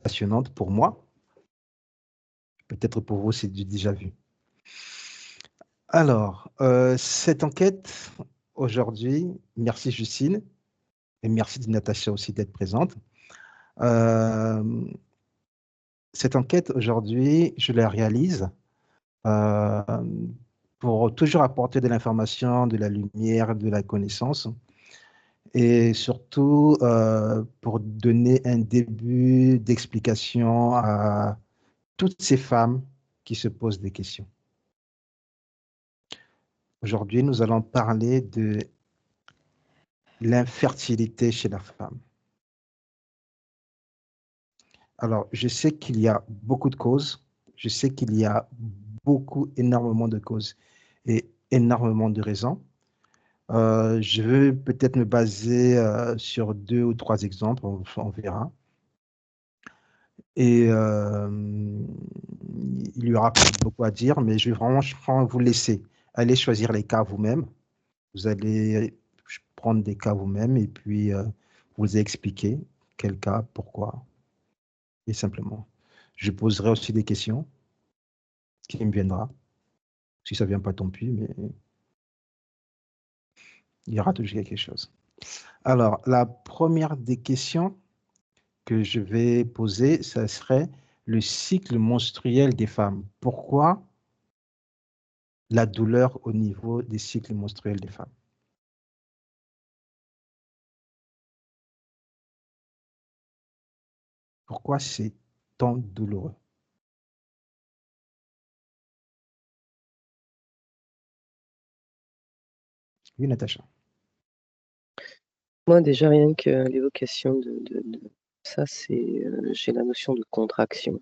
passionnante pour moi. Peut-être pour vous, c'est du déjà vu. Alors, cette enquête, aujourd'hui, merci Justine et merci Natacha aussi d'être présente. Cette enquête, aujourd'hui, je la réalise euh, pour toujours apporter de l'information, de la lumière, de la connaissance et surtout pour donner un début d'explication à toutes ces femmes qui se posent des questions. Aujourd'hui, nous allons parler de l'infertilité chez la femme. Alors, je sais qu'il y a beaucoup de causes, je sais qu'il y a énormément de causes et énormément de raisons. Je vais peut-être me baser sur 2 ou 3 exemples, on verra. Et il y aura peut-être beaucoup à dire, mais je vais vraiment vous laisser aller choisir les cas vous-même. Vous allez prendre des cas vous-même et puis vous expliquer quel cas, pourquoi, et simplement. Je poserai aussi des questions qui me viendra. Si ça ne vient pas, tant pis, mais il y aura toujours quelque chose. Alors, la première des questions que je vais poser, ça serait le cycle menstruel des femmes. Pourquoi la douleur au niveau des cycles menstruels des femmes? Pourquoi c'est tant douloureux? Oui, Natacha. Moi, déjà, rien que l'évocation de ça, c'est j'ai la notion de contraction.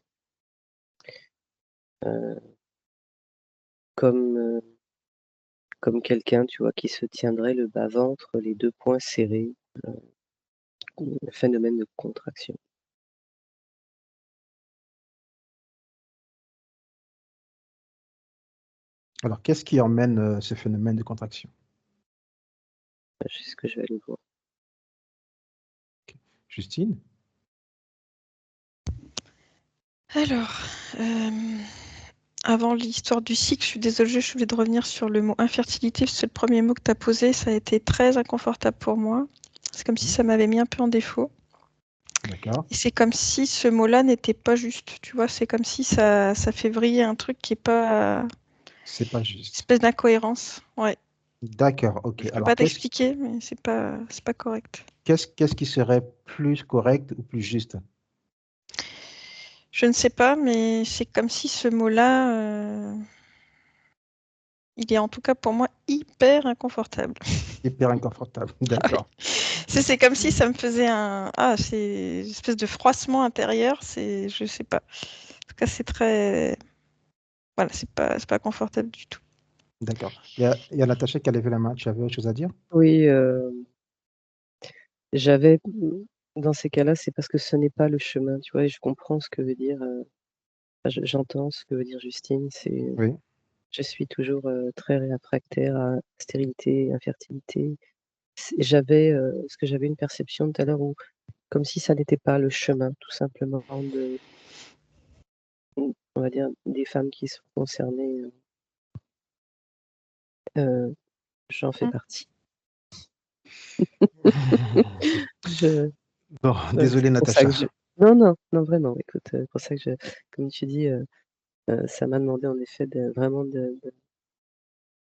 Comme quelqu'un, tu vois, qui se tiendrait le bas-ventre, les 2 poings serrés, un phénomène de contraction. Alors, qu'est-ce qui emmène ce phénomène de contraction? C'est ce que je vais aller voir. Justine? Alors, avant l'histoire du cycle, je suis désolée, je voulais de revenir sur le mot infertilité. C'est le premier mot que tu as posé. Ça a été très inconfortable pour moi. C'est comme si ça m'avait mis un peu en défaut. D'accord. Et c'est comme si ce mot-là n'était pas juste. Tu vois, c'est comme si ça fait vriller un truc qui n'est pas. C'est pas juste. Espèce d'incohérence. Ouais. D'accord, ok. Je peux Alors, pas t'expliquer, mais c'est pas correct. qu'est-ce qui serait plus correct ou plus juste? Je ne sais pas, mais c'est comme si ce mot-là, il est en tout cas pour moi hyper inconfortable. Hyper inconfortable, d'accord. C'est comme si ça me faisait c'est une espèce de froissement intérieur. Je sais pas. En tout cas, c'est très, voilà, c'est pas confortable du tout. D'accord. Il y a Natacha qui a levé la main. Tu avais autre chose à dire? Oui, j'avais dans ces cas-là, c'est parce que ce n'est pas le chemin, tu vois? Et je comprends ce que veut dire, j'entends ce que veut dire Justine. Oui. Je suis toujours, très réfractaire à stérilité, infertilité. Parce que j'avais une perception tout à l'heure où comme si ça n'était pas le chemin tout simplement on va dire des femmes qui sont concernées, j'en fais Mmh. partie. Je Bon, Ouais, désolé c'est pour ça Natacha. que je non, non, non, vraiment, écoute, pour ça que comme tu dis, ça m'a demandé en effet de vraiment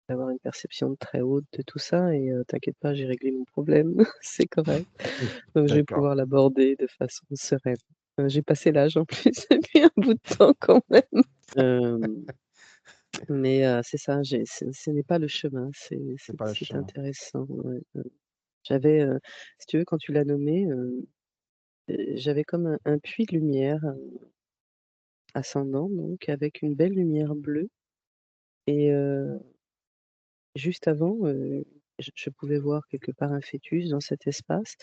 d'avoir une perception très haute de tout ça et t'inquiète pas, j'ai réglé mon problème, c'est correct. Donc je vais D'accord. pouvoir l'aborder de façon sereine. J'ai passé l'âge en plus depuis un bout de temps quand même. Mais c'est ça, ce n'est pas le chemin, C'est pas le c'est chemin. intéressant, ouais, j'avais, si tu veux, quand tu l'as nommé, j'avais comme un puits de lumière, ascendant donc avec une belle lumière bleue et juste avant, je pouvais voir quelque part un fœtus dans cet espace,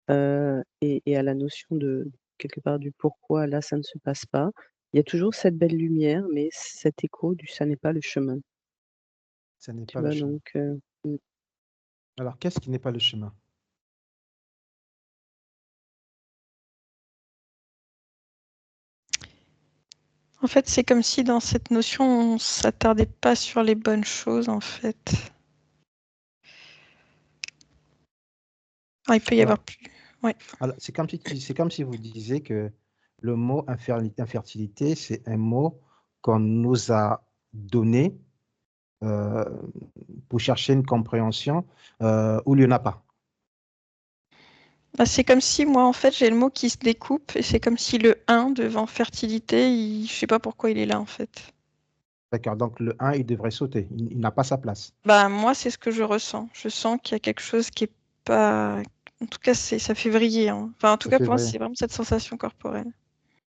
et à la notion de quelque part du pourquoi là ça ne se passe pas. Il y a toujours cette belle lumière, mais cet écho du «ça n'est pas le chemin», Ça n'est tu pas le vois? chemin. Donc mmh, Alors, qu'est-ce qui n'est pas le chemin? En fait, c'est comme si dans cette notion, on s'attardait pas sur les bonnes choses, en fait. Ah, il peut y Alors, avoir plus. Ouais. alors, c'est comme si vous disiez que le mot infertilité, c'est un mot qu'on nous a donné euh, pour chercher une compréhension où il n'y en a pas. Bah, c'est comme si moi, en fait, j'ai le mot qui se découpe et c'est comme si le 1 devant fertilité, je sais pas pourquoi il est là, en fait. D'accord, donc le 1, il devrait sauter, il n'a pas sa place. Bah, moi, c'est ce que je ressens. Je sens qu'il y a quelque chose qui est pas. En tout cas, ça fait vriller, hein. Enfin, en tout Ça cas, fait pour moi, vrai. c'est vraiment cette sensation corporelle.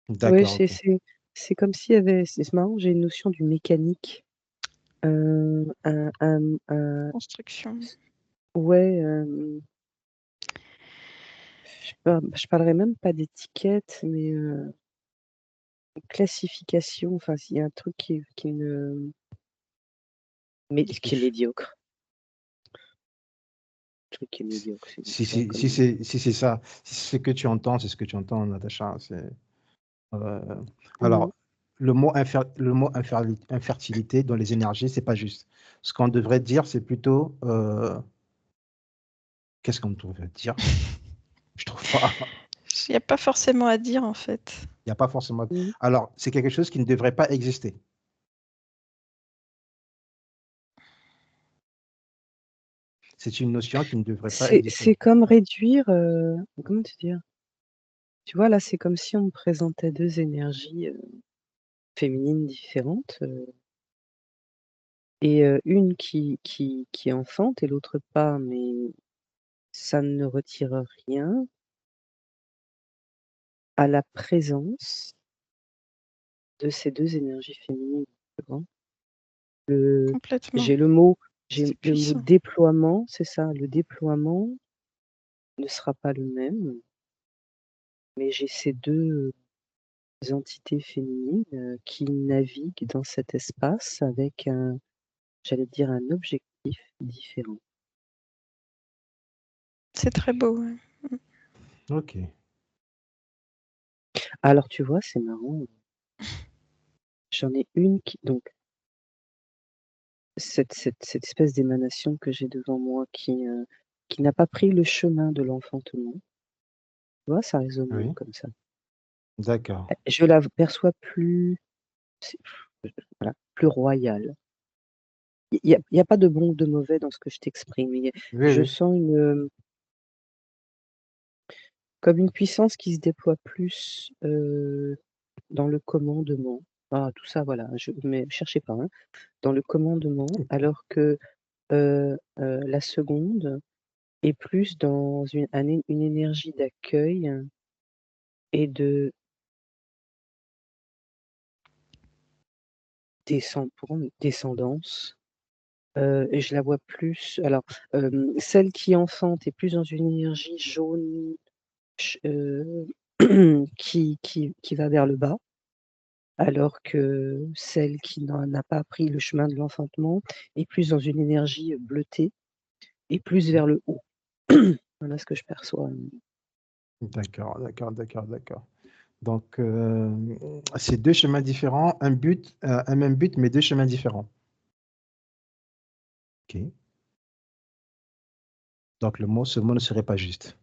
Oui, D'accord, ok. c'est comme s'il y avait, c'est marrant, j'ai une notion du mécanique. Un- Construction. ouais, je parlerai même pas d'étiquette, mais une classification. Enfin, s'il y a un truc qui qui est médiocre. Un truc qui est médiocre, c'est Si, quoi si, comme. si c'est ça, si c'est ce que tu entends, c'est ce que tu entends, Natacha. Euh, Mhm. alors, le mot infertilité dans les énergies, c'est pas juste. Ce qu'on devrait dire, c'est plutôt, qu'est-ce qu'on devrait dire? Je trouve pas. Il n'y a pas forcément à dire, en fait. Il n'y a pas forcément. Mhm. Alors, c'est quelque chose qui ne devrait pas exister. C'est une notion qui ne devrait pas exister. C'est comme réduire, comment te dire? Tu vois, là, c'est comme si on me présentait deux énergies féminines différentes, et une qui enfante et l'autre pas, mais ça ne retire rien à la présence de ces deux énergies féminines différentes. Complètement. J'ai le mot, C'est j'ai le mot puissant. déploiement, c'est ça, le déploiement ne sera pas le même, mais j'ai ces deux entités féminines qui naviguent dans cet espace avec j'allais dire un objectif différent. C'est très beau. Ouais. Ok. Alors tu vois, c'est marrant, j'en ai une qui donc cette espèce d'émanation que j'ai devant moi qui n'a pas pris le chemin de l'enfantement. Tu vois, ça résonne Oui. comme ça. D'accord. Je la perçois plus, c'est voilà, plus royale. Il y a pas de bon ou de mauvais dans ce que je t'exprime. Oui, Je oui. sens comme une puissance qui se déploie plus, dans le commandement. Ah tout ça voilà, mais cherchez pas, hein. Dans le commandement, alors que, la seconde est plus dans une énergie d'accueil et de descendance. Et je la vois plus alors, celle qui enfante est plus dans une énergie jaune ch qui va vers le bas, alors que celle qui n'a pas pris le chemin de l'enfantement est plus dans une énergie bleutée et plus vers le haut. Voilà ce que je perçois. D'accord, d'accord, d'accord, d'accord. Donc, c'est deux chemins différents, un même but, mais deux chemins différents. Ok. Donc, ce mot ne serait pas juste.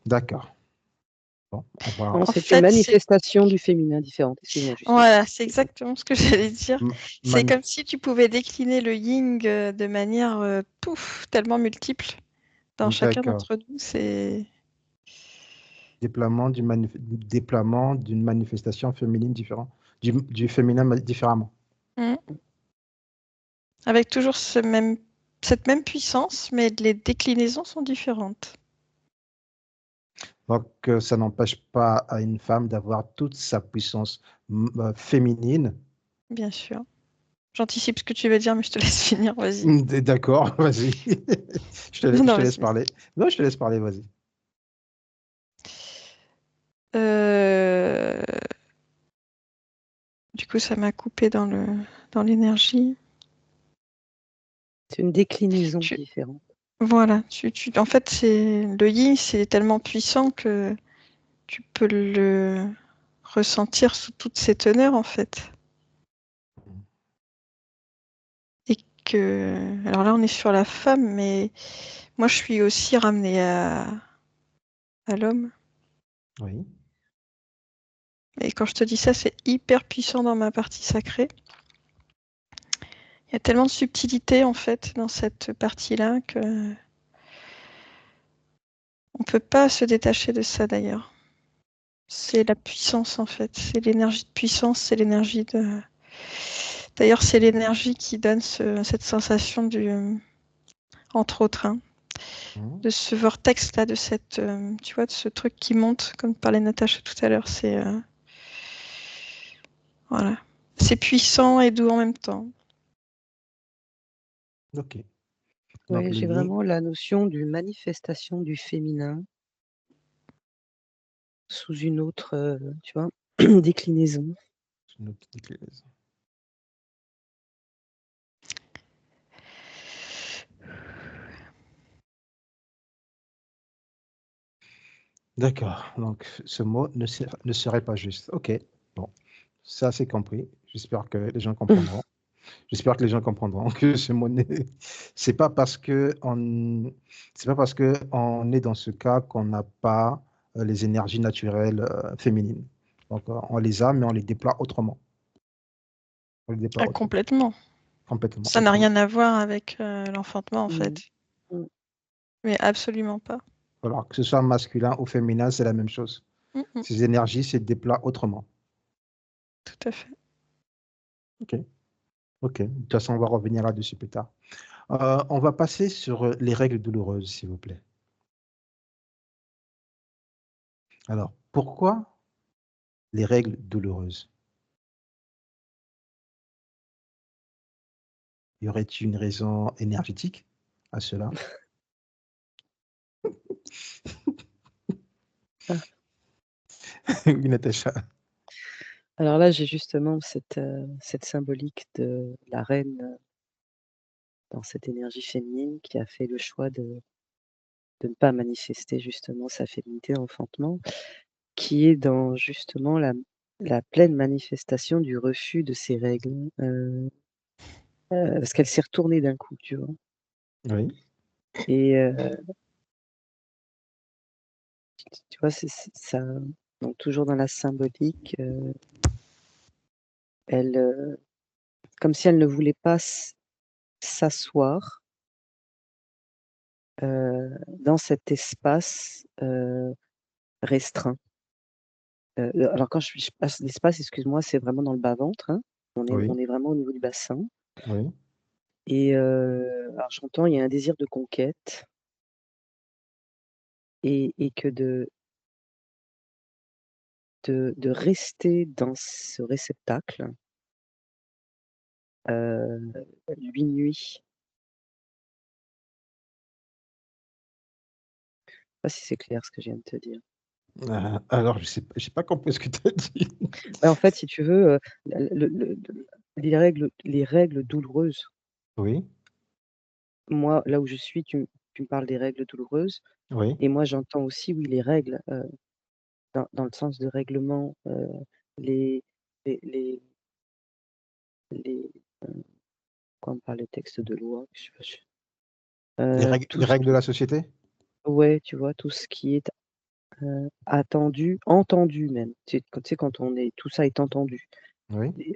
D'accord. Bon, on va. Non, En c'est une fait, manifestation du féminin différente. Excuse-moi, Justine. voilà, c'est exactement ce que j'allais dire. m- C'est comme manif- si tu pouvais décliner le yin de manière tellement multiple dans chacun D'accord. d'entre nous. C'est Déploiement d'une manifestation féminine différente, du féminin différemment. Mm. Avec toujours cette même puissance, mais les déclinaisons sont différentes. Donc, ça n'empêche pas à une femme d'avoir toute sa puissance féminine. Bien sûr. J'anticipe ce que tu vas dire, mais je te laisse finir, vas-y. D'accord, vas-y. Non, Je non, te laisse vas-y. parler. Non, je te laisse parler, vas-y. Euh, Du coup, ça m'a coupé dans l'énergie. C'est une déclinaison Tu... différente. Voilà. En fait, le yin, c'est tellement puissant que tu peux le ressentir sous toutes ses teneurs, en fait. Et que... Alors là, on est sur la femme, mais moi, je suis aussi ramenée à l'homme. Oui. Et quand je te dis ça, c'est hyper puissant dans ma partie sacrée. Il y a tellement de subtilité, en fait, dans cette partie-là que... On ne peut pas se détacher de ça, d'ailleurs. C'est la puissance, en fait. C'est l'énergie de puissance, c'est l'énergie de... D'ailleurs, c'est l'énergie qui donne cette sensation du... Entre autres, hein, de ce vortex-là, de cette... tu vois, de ce truc qui monte, comme parlait Natacha tout à l'heure. C'est... voilà. C'est puissant et doux en même temps. Ok. Donc, Oui, le j'ai lien, vraiment la notion d'une manifestation du féminin sous une autre, tu vois, déclinaison. c'est une autre déclinaison. D'accord. Donc, ce mot ne serait pas juste. Ok. Bon, ça, c'est compris. J'espère que les gens comprendront. J'espère que les gens comprendront que ce mot n'est. C'est pas parce que c'est pas parce que on est dans ce cas qu'on n'a pas les énergies naturelles féminines. Donc, on les a, mais on les déploie autrement. On les déploie Ah, autrement. complètement. Complètement. Ça n'a Autrement. rien à voir avec l'enfantement, en fait. Mm. Mais absolument pas. Alors, que ce soit masculin ou féminin, c'est la même chose. Ces énergies se déploient autrement. Tout à fait. Ok. Ok. De toute façon, on va revenir là-dessus plus tard. On va passer sur les règles douloureuses, s'il vous plaît. Alors, pourquoi les règles douloureuses? Y aurait-il une raison énergétique à cela? Ah. Oui, Natacha. Alors là, j'ai justement cette symbolique de la reine dans cette énergie féminine qui a fait le choix de ne pas manifester justement sa féminité d'enfantement, qui est dans justement la pleine manifestation du refus de ses règles. Parce qu'elle s'est retournée d'un coup, tu vois. Oui. Et tu vois, c'est ça. Donc toujours dans la symbolique, elle, comme si elle ne voulait pas s'asseoir dans cet espace restreint. Alors quand je passe l'espace, excuse-moi, c'est vraiment dans le bas-ventre, hein. On Oui. est vraiment au niveau du bassin. Oui. Et alors j'entends, il y a un désir de conquête et que de rester dans ce réceptacle 8 nuits. Je sais pas si c'est clair ce que je viens de te dire. Alors, je sais pas, j'ai pas compris ce que tu as dit. Ouais, en fait, si tu veux, le les règles douloureuses, Oui. moi, là où je suis, tu me parles des règles douloureuses Oui. et moi j'entends aussi, oui, les règles, dans le sens de règlement, les les les les, quand on parle de textes de loi, je tout Les ce règles de qui la société? ouais, tu vois, tout ce qui est, attendu, entendu même. Tu sais, quand on est tout ça est entendu Oui. et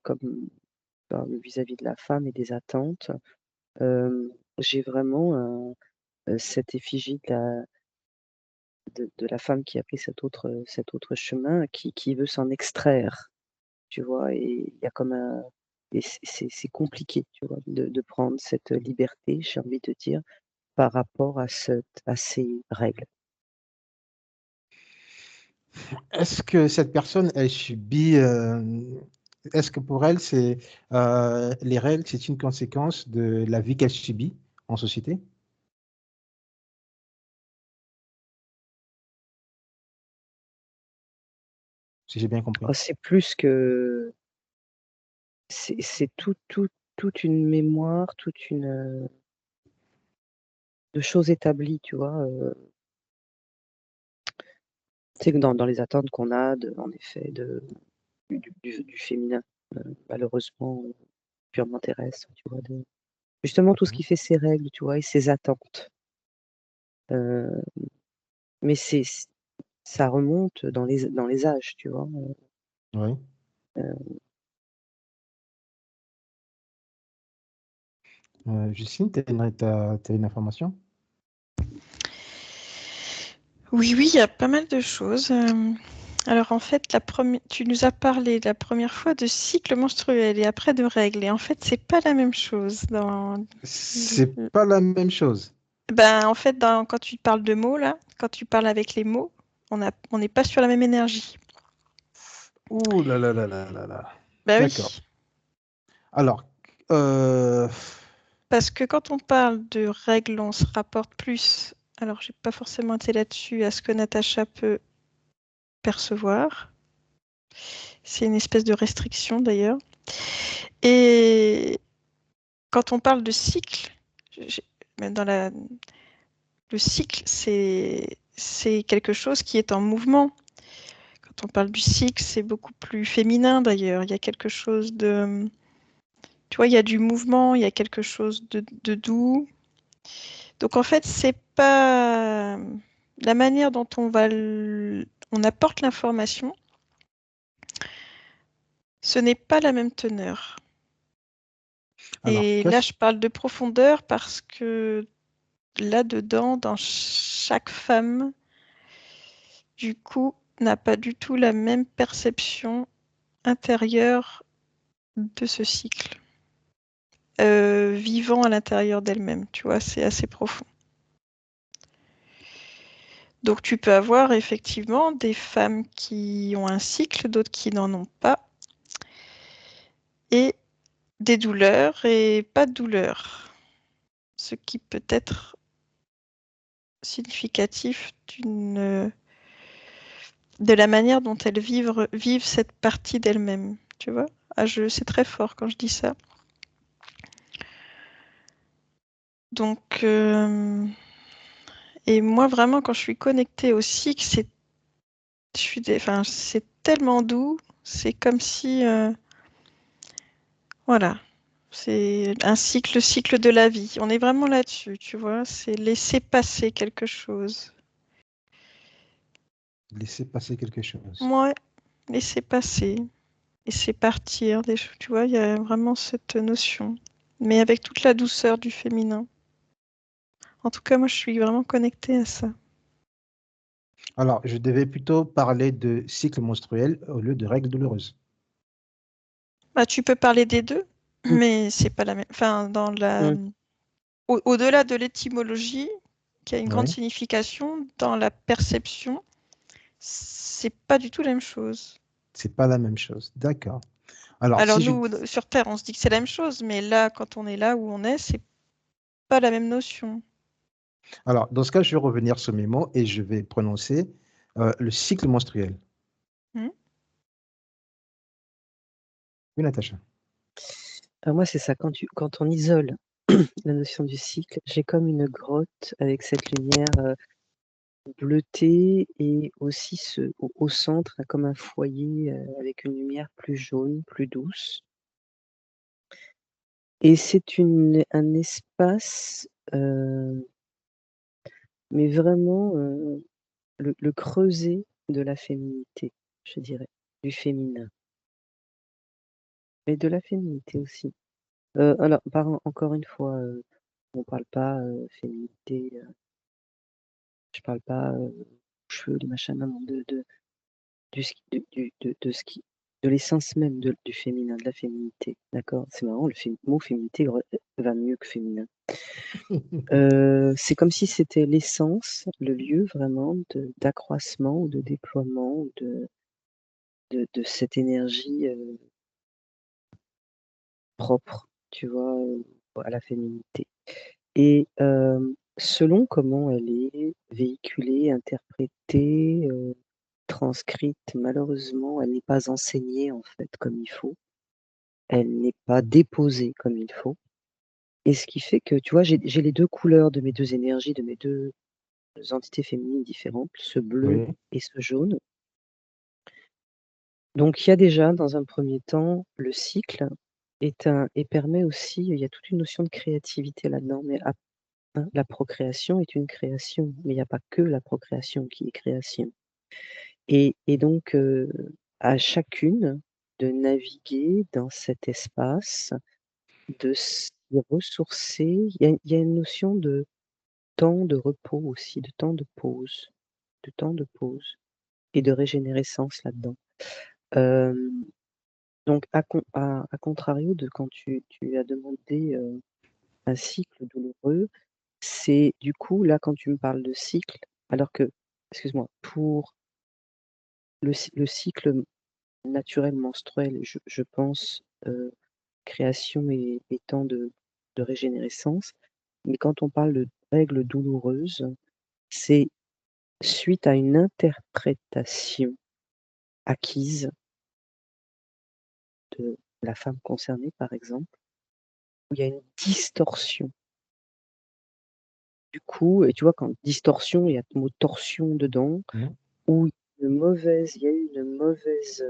comme, vis-à-vis de la femme et des attentes, j'ai vraiment, cette effigie de la femme qui a pris cet autre chemin, qui veut s'en extraire, tu vois? Et il y a comme un et c'est compliqué, tu vois? De prendre cette liberté, j'ai envie de dire, par rapport à ces règles. Est-ce que cette personne, elle subit, est-ce que pour elle, c'est, les règles, c'est une conséquence de la vie qu'elle subit en société? Si j'ai bien compris. Oh, c'est plus que c'est toute une mémoire, toute une, de choses établies, tu vois? C'est que dans les attentes qu'on a, en effet, du féminin, malheureusement, purement terrestre, tu vois, justement tout ce qui fait ses règles, tu vois, et ses attentes. Mais ça remonte dans les âges, tu vois. Oui. Justine, tu as une information? Oui, il y a pas mal de choses. Alors en fait, tu nous as parlé la première fois de cycle menstruel et après de règles. Et en fait, c'est pas la même chose. C'est pas la même chose. En fait, quand tu parles de mots, là, quand tu parles avec les mots, on n'est pas sur la même énergie. Ouh là là là là là là. Bah D'accord. oui, Alors, parce que quand on parle de règles, on se rapporte plus. Alors, j'ai pas forcément été là-dessus à ce que Natacha peut percevoir. C'est une espèce de restriction d'ailleurs. Et quand on parle de cycle, le cycle, c'est quelque chose qui est en mouvement. Quand on parle du cycle, c'est beaucoup plus féminin d'ailleurs. Il y a quelque chose de... Tu vois, il y a du mouvement, il y a quelque chose de doux. Donc en fait, c'est pas la manière dont on apporte l'information, ce n'est pas la même teneur. alors Et là, je parle de profondeur parce que là-dedans, dans chaque femme, du coup, n'a pas du tout la même perception intérieure de ce cycle, vivant à l'intérieur d'elle-même, tu vois, c'est assez profond. Donc tu peux avoir effectivement des femmes qui ont un cycle, d'autres qui n'en ont pas, et des douleurs et pas de douleurs, ce qui peut être significatif de la manière dont elles vivent cette partie d'elles-mêmes, tu vois. C'est très fort quand je dis ça. Donc, et moi vraiment quand je suis connectée au cycle, c'est tellement doux, c'est comme si, voilà, c'est un cycle, le cycle de la vie. On est vraiment là-dessus, tu vois, c'est laisser passer quelque chose. laissez passer quelque chose. Moi, laisser passer, laisser partir des choses, tu vois, il y a vraiment cette notion, mais avec toute la douceur du féminin. En tout cas, moi, je suis vraiment connectée à ça. Alors, je devais plutôt parler de cycle menstruel au lieu de règles douloureuses. Bah, tu peux parler des deux, Mm. mais c'est pas la même. Enfin, au-delà de l'étymologie, qui a une grande Oui, signification, dans la perception, c'est pas du tout la même chose. c'est pas la même chose. D'accord. Alors, Alors si je... nous, sur Terre, on se dit que c'est la même chose, mais là, quand on est là où on est, c'est pas la même notion. Alors, dans ce cas, je vais revenir sur mes mots et je vais prononcer le cycle menstruel. Hmm. Oui, Natacha. Alors moi, c'est ça, quand on isole la notion du cycle, j'ai comme une grotte avec cette lumière bleutée et aussi au centre, là, comme un foyer avec une lumière plus jaune, plus douce. Et c'est un espace, mais vraiment le creuset de la féminité, je dirais, du féminin, mais de la féminité aussi. Alors, encore une fois, on parle pas féminité, je parle pas cheveux, les machins, non, non, du ski, de ce qui, de l'essence même du féminin, de la féminité, d'accord? C'est marrant, le mot féminité va mieux que féminin. C'est comme si c'était l'essence, le lieu vraiment d'accroissement ou de déploiement de cette énergie propre, tu vois, à la féminité. Et selon comment elle est véhiculée, interprétée, transcrite, malheureusement, elle n'est pas enseignée en fait comme il faut. Elle n'est pas déposée comme il faut. Et ce qui fait que, tu vois, j'ai les deux couleurs de mes deux énergies, de mes deux entités féminines différentes, ce bleu Oui. et ce jaune. Donc il y a déjà, dans un premier temps, le cycle et permet aussi, il y a toute une notion de créativité là-dedans, mais la procréation est une création, mais il n'y a pas que la procréation qui est création. Et donc, à chacune de naviguer dans cet espace, de s'y ressourcer. Il y a une notion de temps de repos aussi, de temps de pause et de régénérescence là-dedans. Donc à contrario de quand tu as demandé, un cycle douloureux, c'est du coup, là, quand tu me parles de cycle, alors que excuse-moi, pour le cycle naturel menstruel, je pense, création et temps de régénérescence. Mais quand on parle de règles douloureuses, c'est suite à une interprétation acquise de la femme concernée, par exemple, où il y a une distorsion. Du coup, et tu vois, quand distorsion, il y a le mot torsion dedans, Mhm. où il y a eu une mauvaise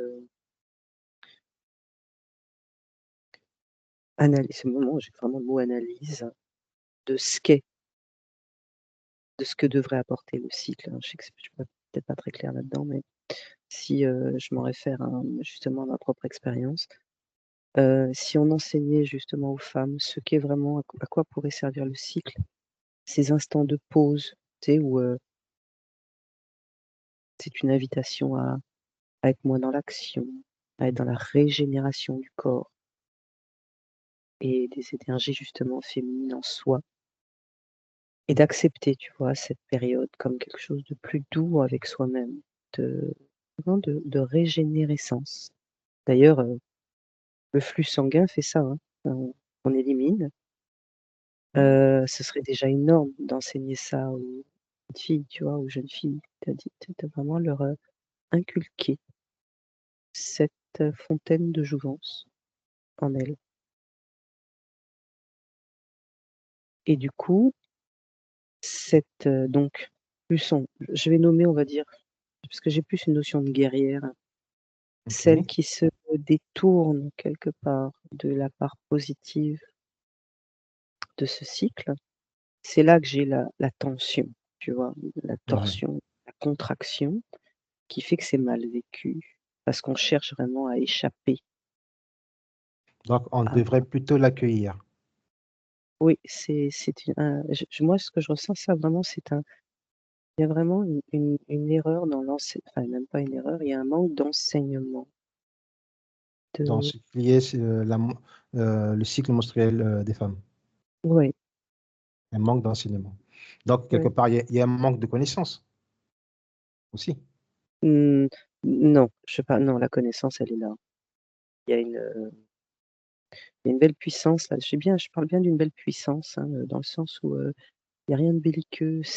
analyse. C'est le moment où j'ai vraiment le mot analyse de ce qu'est, de ce que devrait apporter le cycle. Je sais que je suis peut-être pas très claire là-dedans, mais si je m'en réfère justement à ma propre expérience, si on enseignait justement aux femmes ce qu'est vraiment, à quoi pourrait servir le cycle, ces instants de pause, tu sais, où c'est une invitation à être moins dans l'action, à être dans la régénération du corps et des énergies justement féminines en soi, et d'accepter, tu vois, cette période comme quelque chose de plus doux avec soi-même, vraiment de régénérescence. D'ailleurs, le flux sanguin fait ça, hein, on élimine. Ce serait déjà énorme d'enseigner ça aux petites filles, tu vois, aux jeunes filles, de vraiment leur, inculquer cette, fontaine de jouvence en elles. Et du coup, cette, donc je vais nommer, on va dire, parce que j'ai plus une notion de guerrière, celle Ok. qui se détourne quelque part de la part positive de ce cycle, c'est là que j'ai la tension, tu vois? La Ouais. torsion, la contraction qui fait que c'est mal vécu, parce qu'on cherche vraiment à échapper Donc, on à devrait plutôt l'accueillir. oui, c'est une un je moi, ce que je ressens, ça vraiment, il y a vraiment une erreur dans enfin, même pas une erreur, il y a un manque d'enseignement Dans de ce qui est le cycle menstruel des femmes. ouais, Un manque d'enseignement. Donc, quelque ouais. part, il y a un manque de connaissances aussi. Mmh, non, je sais pas, non, la connaissance, elle est là. Il y a il y a une belle puissance là. Je parle bien d'une belle puissance, hein, dans le sens où, il y a rien de belliqueux, je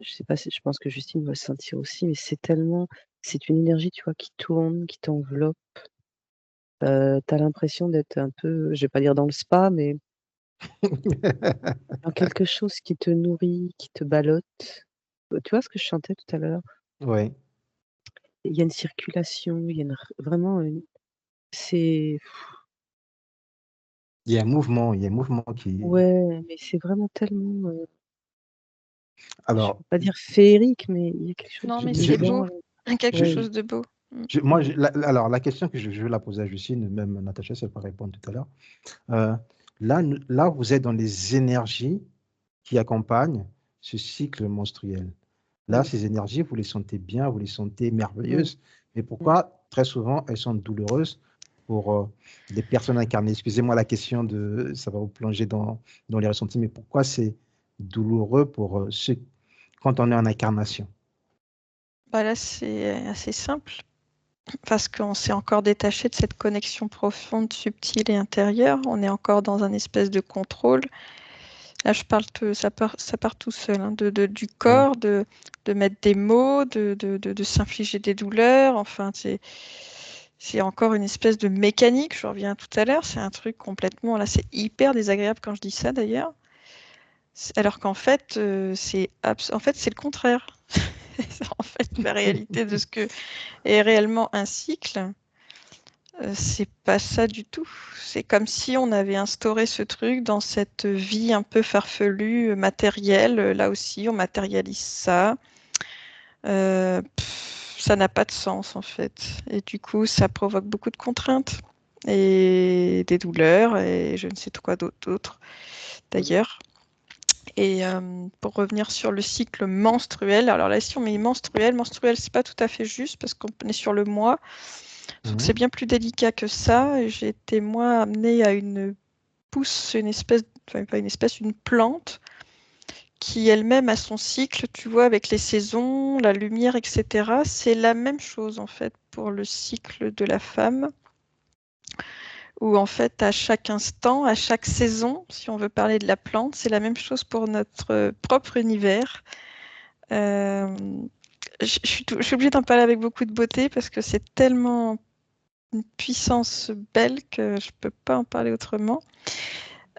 sais pas si je pense que Justine va le sentir aussi, mais c'est une énergie, tu vois, qui tourne, qui t'enveloppe. Tu as l'impression d'être un peu, je vais pas dire dans le spa, mais dans quelque chose qui te nourrit, qui te ballotte. Tu vois ce que je chantais tout à l'heure? Oui, Il y a une circulation, il y a vraiment une c'est il y a un mouvement qui. ouais, mais c'est vraiment tellement, je Alors, peux pas dire féerique, mais il y a quelque chose Non, de mais c'est je, beau. vivant. Quelque Ouais, chose de beau. moi, alors, la question que je vais la poser à Justine, même Natacha, ça peut répondre tout à l'heure. Euh, là, vous êtes dans les énergies qui accompagnent ce cycle menstruel. Là, mmh, ces énergies, vous les sentez bien, vous les sentez mmh, merveilleuses. Mais mmh. pourquoi, très souvent, elles sont douloureuses pour des personnes incarnées? Excusez-moi la question ça va vous plonger dans les ressentis, mais pourquoi c'est douloureux pour ceux, quand on est en incarnation? Bah là, c'est assez simple, parce qu'on s'est encore détaché de cette connexion profonde, subtile et intérieure. On est encore dans un espèce de contrôle. Là, ça part tout seul, hein, du Oui, corps, de mettre des mots, de s'infliger des douleurs. Enfin, c'est encore une espèce de mécanique. Je reviens tout à l'heure. C'est un truc complètement. Là, c'est hyper désagréable quand je dis ça d'ailleurs. Alors qu'en fait, c'est le contraire. En fait, la réalité de ce que est réellement un cycle, c'est pas ça du tout. C'est comme si on avait instauré ce truc dans cette vie un peu farfelue, matérielle. Là aussi, on matérialise ça. Ça n'a pas de sens en fait. Et du coup, ça provoque beaucoup de contraintes et des douleurs et je ne sais quoi d'autre d'ailleurs. Et pour revenir sur le cycle menstruel, alors là, si on met menstruel, c'est pas tout à fait juste parce qu'on est sur le mois. Donc c'est bien plus délicat que ça. J'ai été moi amenée à une une plante qui elle-même a son cycle, tu vois, avec les saisons, la lumière, etc. C'est la même chose en fait pour le cycle de la femme, où en fait à chaque instant, à chaque saison, si on veut parler de la plante, c'est la même chose pour notre propre univers. Je suis obligée d'en parler avec beaucoup de beauté parce que c'est tellement une puissance belle que je ne peux pas en parler autrement.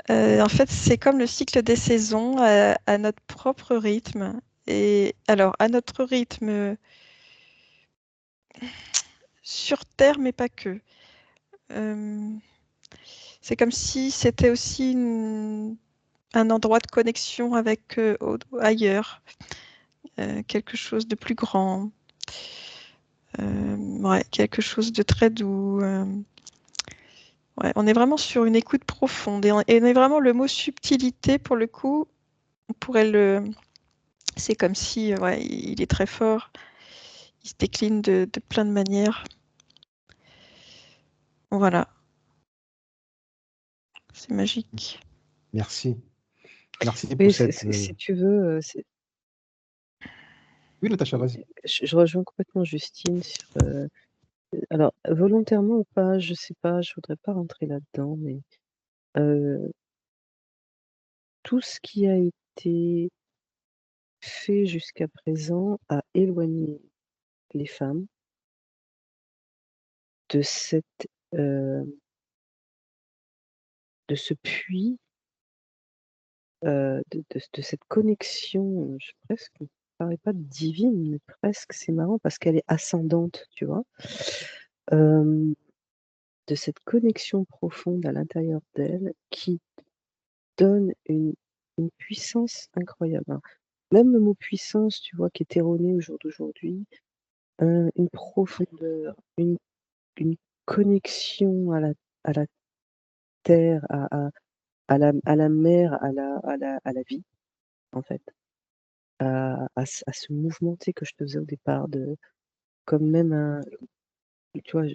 En fait, c'est comme le cycle des saisons à notre propre rythme. Et alors, à notre rythme sur Terre, mais pas que. C'est comme si c'était aussi un endroit de connexion avec ailleurs, quelque chose de plus grand, quelque chose de très doux. Ouais, on est vraiment sur une écoute profonde et on est vraiment le mot subtilité pour le coup. On pourrait le. C'est comme si, il est très fort. Il se décline de plein de manières. Voilà. C'est magique. Merci. Merci pour Oui, cette. si tu veux, Oui, Natacha, vas-y. je rejoins complètement Justine sur. Alors, volontairement ou pas, je sais pas, je voudrais pas rentrer là-dedans, mais tout ce qui a été fait jusqu'à présent a éloigné les femmes de cette de ce puits, de cette connexion, presque, je ne parlerai pas de divine, mais presque, c'est marrant parce qu'elle est ascendante, tu vois. De cette connexion profonde à l'intérieur d'elle qui donne une puissance incroyable. Alors, même le mot puissance, tu vois, qui est erroné au jour d'aujourd'hui, une profondeur, une connexion à la terre, à la mer, à la vie, en fait, à ce mouvement, tu sais, que je te faisais au départ, comme même tu vois,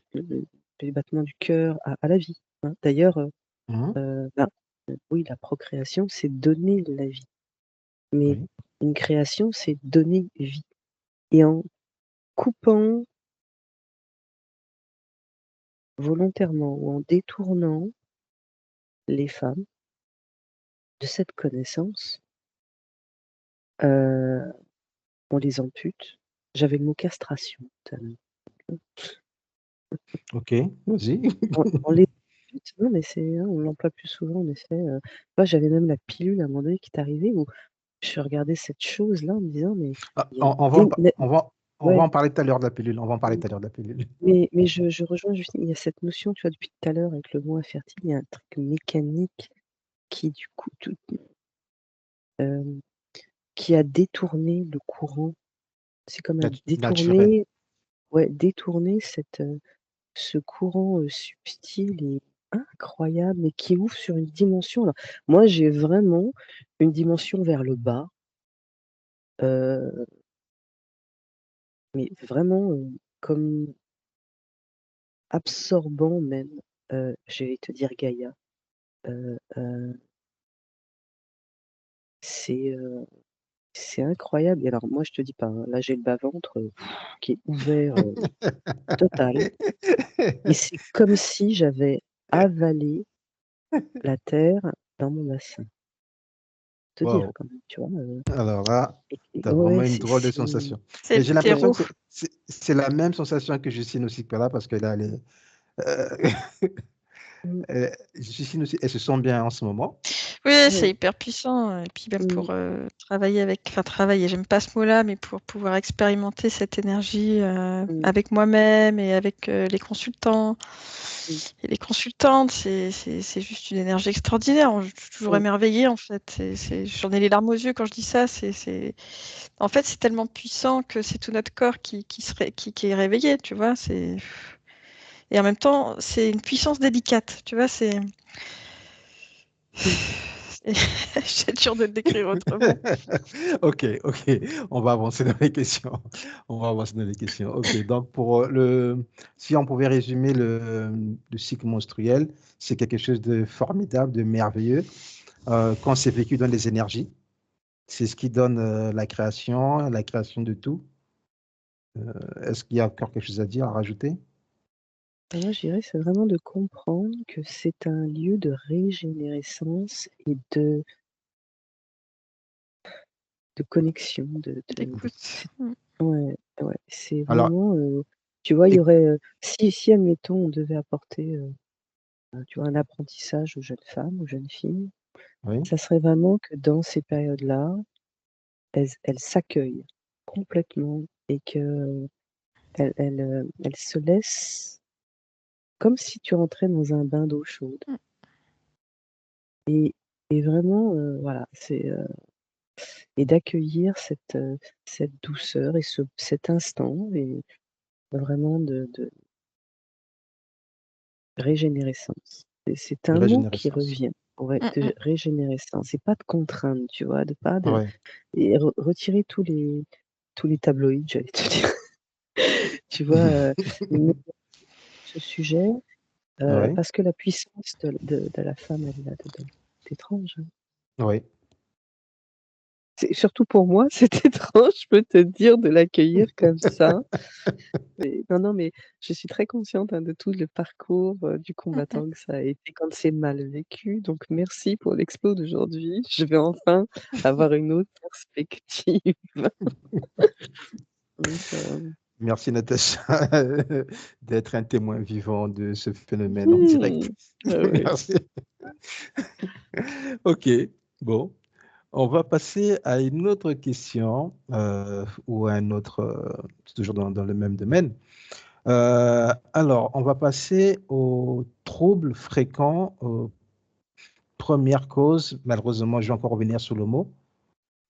les battements du cœur, à la vie. Hein. D'ailleurs, oui, la procréation, c'est donner de la vie. Mais Oui. une création, c'est donner vie. Et en coupant volontairement ou en détournant les femmes de cette connaissance, on les ampute. J'avais le mot castration tout à l'heure. Ok, vas-y. On les ampute. Non, mais on l'emploie plus souvent, en effet. Moi, j'avais même la pilule à un moment donné qui est arrivée où je regardais cette chose-là en me disant, mais il y a une On va ouais. en parler tout à l'heure de la pilule. On va en parler tout à l'heure de la pilule. Mais je rejoins Justine, il y a cette notion, tu vois, depuis tout à l'heure avec le mot infertile, il y a un truc mécanique qui du coup qui a détourné le courant. C'est comme un Naturel. détourner ce courant, subtil et incroyable, mais qui ouvre sur une dimension. Alors, moi, j'ai vraiment une dimension vers le bas, mais vraiment, comme absorbant même, je vais te dire Gaïa. C'est incroyable et alors moi je te dis pas, hein, là j'ai le bas-ventre, qui est ouvert, total et c'est comme si j'avais avalé la terre dans mon bassin. Te dire Waouh. quand même, tu vois? Alors là, Et tu as vraiment ouais, une drôle de sensation. C'est Mais le j'ai l'impression terreau. que c'est la même sensation que Justine aussi que là, parce que là, elle est, Mmh. Justine aussi, elle se sent bien en ce moment. Oui, c'est Ouais. hyper puissant. Et puis même Mmh. pour travailler avec, enfin travailler, j'aime pas ce mot-là, mais pour pouvoir expérimenter cette énergie Mmh. avec moi-même et avec les consultants Mmh. et les consultantes, c'est juste une énergie extraordinaire. Je suis toujours Mmh. émerveillée en fait. J'en ai les larmes aux yeux quand je dis ça. En fait, c'est tellement puissant que c'est tout notre corps qui est réveillé, tu vois. Et en même temps, c'est une puissance délicate, tu vois. Mmh. J'ai dur de le décrire autrement. Ok, ok, on va avancer dans les questions. On va avancer dans les questions. Ok, donc si on pouvait résumer le cycle menstruel, c'est quelque chose de formidable, de merveilleux, quand c'est vécu dans les énergies. C'est ce qui donne la création de tout. Est-ce qu'il y a encore quelque chose à dire, à rajouter? Bah, moi, je dirais, c'est vraiment de comprendre que c'est un lieu de régénérescence et de connexion, L'écoute. c'est ouais, ouais, c'est Alors, vraiment, tu vois, il y et- aurait, si admettons, on devait apporter, tu vois, un apprentissage aux jeunes femmes, aux jeunes filles, oui, ça serait vraiment que dans ces périodes-là, elles s'accueillent complètement et qu'elles elles se laissent comme si tu rentrais dans un bain d'eau chaude et vraiment, voilà, et d'accueillir cette douceur et cet instant et vraiment de régénérescence. C'est de un mot qui régénérescence. revient, ouais, Mm, de mm. régénérescence et pas de contrainte, tu vois? De pas de Oui, et retirer tous les tabloïds, j'allais te dire, tu vois? Mais ce sujet, oui, parce que la puissance de la femme, elle est là-dedans. C'est étrange, hein? oui. C'est surtout pour moi, c'est étrange, je peux te dire, de l'accueillir comme ça. Mais non, non, mais je suis très consciente, hein, de tout le parcours, du Mm, mm. combattant que ça a été quand c'est mal vécu. Donc merci pour l'expo d'aujourd'hui. Je vais enfin avoir une autre perspective. Donc, Merci Natacha d'être un témoin vivant de ce phénomène en direct. mmh, ouais. Merci. Ok, bon, on va passer à une autre question ou à un autre, toujours dans le même domaine. Alors, on va passer aux troubles fréquents, aux premières causes. Malheureusement, je vais encore revenir sur le mot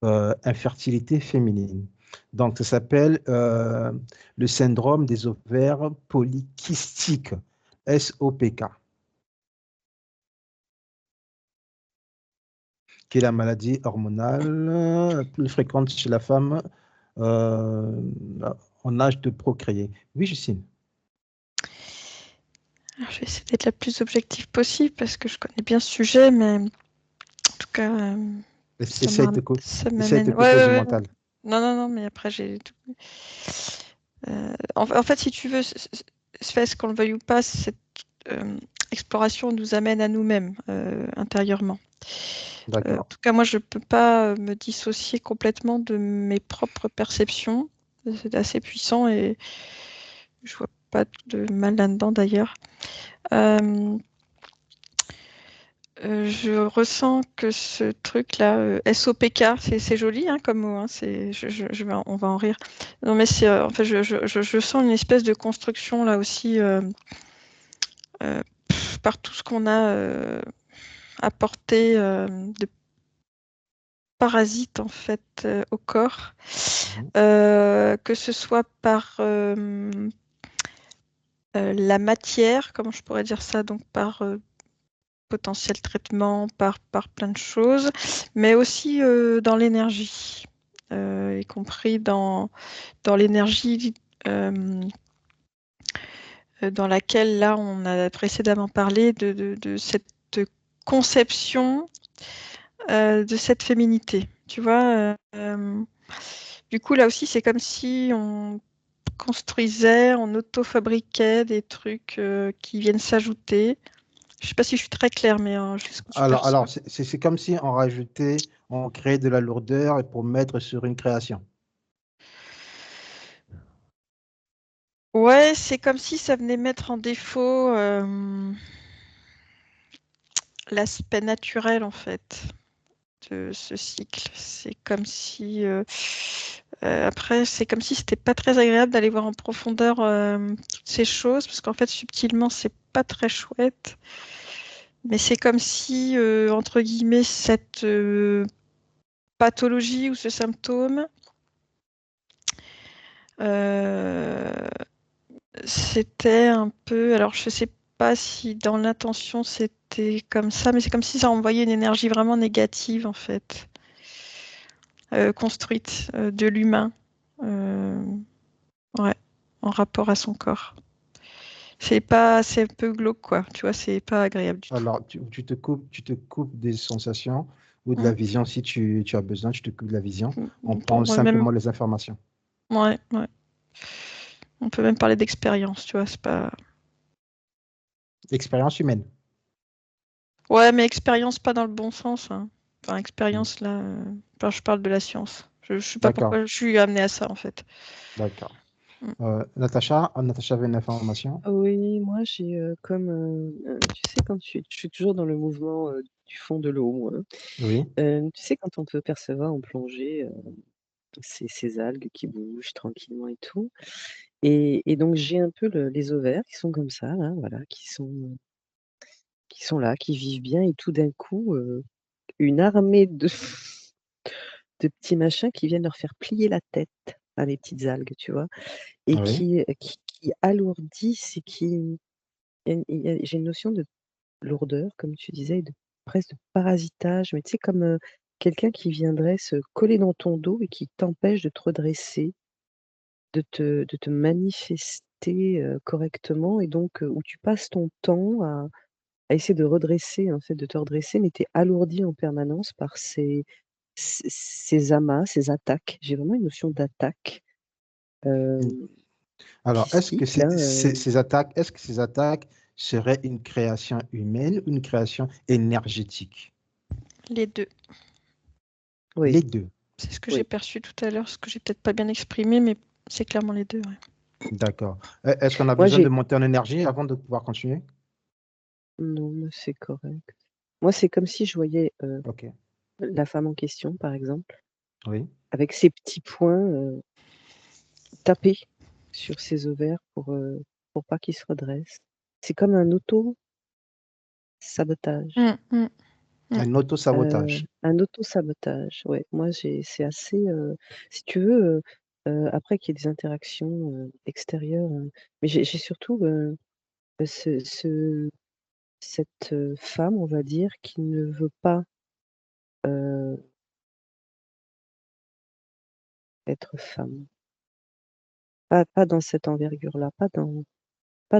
infertilité féminine. Donc, ça s'appelle le syndrome des ovaires polykystiques, SOPK, qui est la maladie hormonale plus fréquente chez la femme euh, en âge de procréer. Oui, Justine. Alors, je vais essayer d'être la plus objective possible parce que je connais bien ce sujet, mais en tout cas, ça Essaye de m'amène. Ouais, couper ouais, du ouais. mental. Non, non, non, mais après, j'ai tout. En fait, si tu veux, ce qu'on le veuille ou pas, cette euh, exploration nous amène à nous-mêmes intérieurement. En D'accord. tout cas, moi, je ne peux pas me dissocier complètement de mes propres perceptions. C'est assez puissant et je vois pas de mal là-dedans d'ailleurs. Euh, je ressens que ce truc-là, SOPK, c'est joli hein, comme mot, hein, on va en rire. Non, mais en fait, je sens une espèce de construction là aussi par tout ce qu'on a apporté de parasites en fait au corps, Mhm. que ce soit par la matière, comment je pourrais dire ça, donc par potentiel traitement, par plein de choses, mais aussi dans l'énergie, y compris dans l'énergie dans laquelle là on a précédemment parlé de cette conception de cette féminité. Tu vois, du coup là aussi c'est comme si on construisait, on auto-fabriquait des trucs qui viennent s'ajouter. Je sais pas si je suis très claire, mais c'est ce que je Alors perçois. c'est comme si on rajoutait, on créait de la lourdeur pour mettre sur une création. Ouais, c'est comme si ça venait mettre en défaut. l'aspect naturel, en fait, de ce cycle. C'est comme si... après, c'est comme si c'était pas très agréable d'aller voir en profondeur toutes ces choses, parce qu'en fait, subtilement, c'est pas très chouette. Mais c'est comme si, entre guillemets, cette pathologie ou ce symptôme, c'était un peu... Alors, je sais pas si dans l'intention c'était comme ça, mais c'est comme si ça envoyait une énergie vraiment négative, en fait, construite de l'humain, euh, ouais, en rapport à son corps. C'est un peu glauque, quoi. Tu vois, c'est pas agréable du tout. Alors, tu te coupes des sensations ou de la Mm. vision si tu as besoin, tu te coupes de la vision. On Bon, prend ouais, même, simplement les informations. ouais, ouais. On peut même parler d'expérience, tu vois, c'est pas... Expérience humaine. Ouais, mais expérience pas dans le bon sens, hein. Enfin, Mm. expérience, là, enfin, je parle de la science. Je sais pas D'accord, pourquoi je suis amenée à ça, en fait. d'accord. Mm. Natacha avait une information. Oui, moi j'ai comme, tu sais, je suis toujours dans le mouvement du fond de l'eau, moi. Oui, Tu sais, quand on peut percevoir en plongée ces algues qui bougent tranquillement et tout. Et donc j'ai un peu les ovaires qui sont comme ça, là, voilà, qui sont là, qui vivent bien, et tout d'un coup, une armée de, de petits machins qui viennent leur faire plier la tête à les petites algues, tu vois, et oui. qui alourdissent et qui. J'ai une notion de lourdeur, comme tu disais, de presque de parasitage, mais tu sais, comme quelqu'un qui viendrait se coller dans ton dos et qui t'empêche de te redresser, de te manifester correctement, et donc où tu passes ton temps à essayer de redresser, en fait, de te redresser, mais tu es alourdi en permanence par ces amas, ces attaques. J'ai vraiment une notion d'attaque Alors, est-ce que psychique, là. est-ce que ces attaques seraient une création humaine ou une création énergétique? Les deux. Oui, Les deux. C'est ce que j'ai oui. perçu tout à l'heure, ce que j'ai peut-être pas bien exprimé, mais c'est clairement les deux, ouais. D'accord. Est-ce qu'on a Moi, besoin de j'ai. monter en énergie avant de pouvoir continuer? Non, mais c'est correct. Moi, c'est comme si je voyais Ok. la femme en question, par exemple, Oui. avec ses petits poings taper sur ses ovaires pour pas qu'ils se redressent. C'est comme un auto-sabotage. Mm, mm, mm. Un auto-sabotage. Un auto-sabotage, ouais. Moi, c'est assez, si tu veux, après qu'il y ait des interactions extérieures, mais j'ai surtout cette femme, on va dire, qui ne veut pas être femme. Pas dans cette envergure-là, pas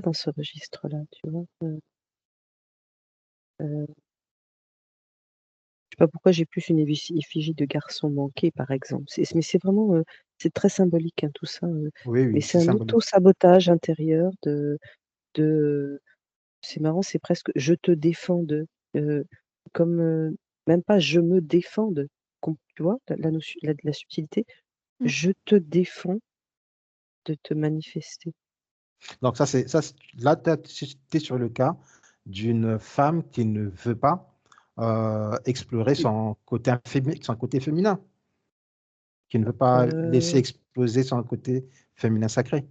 dans ce registre-là, tu vois. Euh, Je sais pas pourquoi j'ai plus une effigie de garçon manqué, par exemple. Mais c'est vraiment, c'est très symbolique, hein, tout ça. Oui, Mais oui, c'est c'est un symbolique. auto-sabotage intérieur de, c'est marrant, c'est presque je te défends de, euh, comme même pas je me défends de, tu vois, la subtilité. Mm. Je te défends de te manifester. Donc, là, tu es sur le cas d'une femme qui ne veut pas explorer son côté féminin, qui ne veut pas laisser Euh, exploser son côté féminin sacré,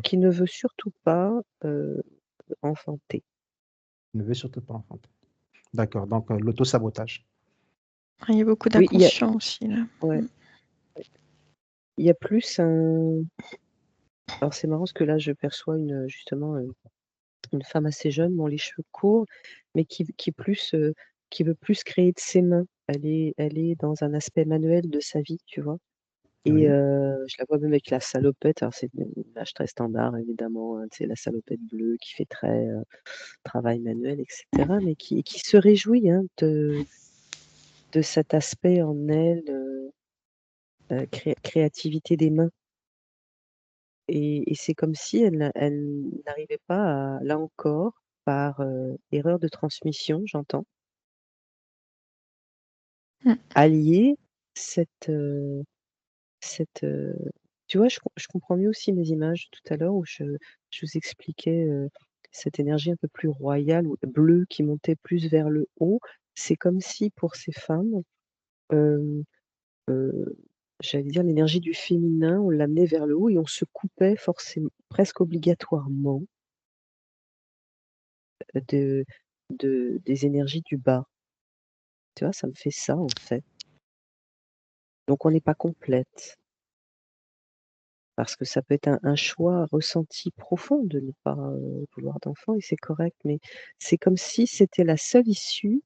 qui ne veut surtout pas enfanter. qui ne veut surtout pas enfanter. D'accord, donc l'auto-sabotage. Il y a beaucoup Oui, d'inconscient aussi, là. ouais, il y a plus un. Alors c'est marrant parce que là, je perçois justement une femme assez jeune, bon, les cheveux courts, mais qui veut plus créer de ses mains. Elle est dans un aspect manuel de sa vie, tu vois. Et Oui, je la vois même avec la salopette. Alors c'est une image très standard, évidemment, hein, tu sais, la salopette bleue qui fait très travail manuel, etc. Mais qui se réjouit, hein, de cet aspect en elle, créativité des mains. Et c'est comme si elle n'arrivait pas à, là encore, par erreur de transmission, j'entends, Mm. allier cette, cette tu vois, je comprends mieux aussi mes images tout à l'heure où je vous expliquais cette énergie un peu plus royale ou bleue qui montait plus vers le haut. C'est comme si pour ces femmes, euh, j'allais dire l'énergie du féminin, on l'amenait vers le haut et on se coupait forcément, presque obligatoirement, de, des énergies du bas. Tu vois, ça me fait ça en fait. Donc on n'est pas complète. Parce que ça peut être un choix ressenti profond de ne pas vouloir d'enfant et c'est correct, mais c'est comme si c'était la seule issue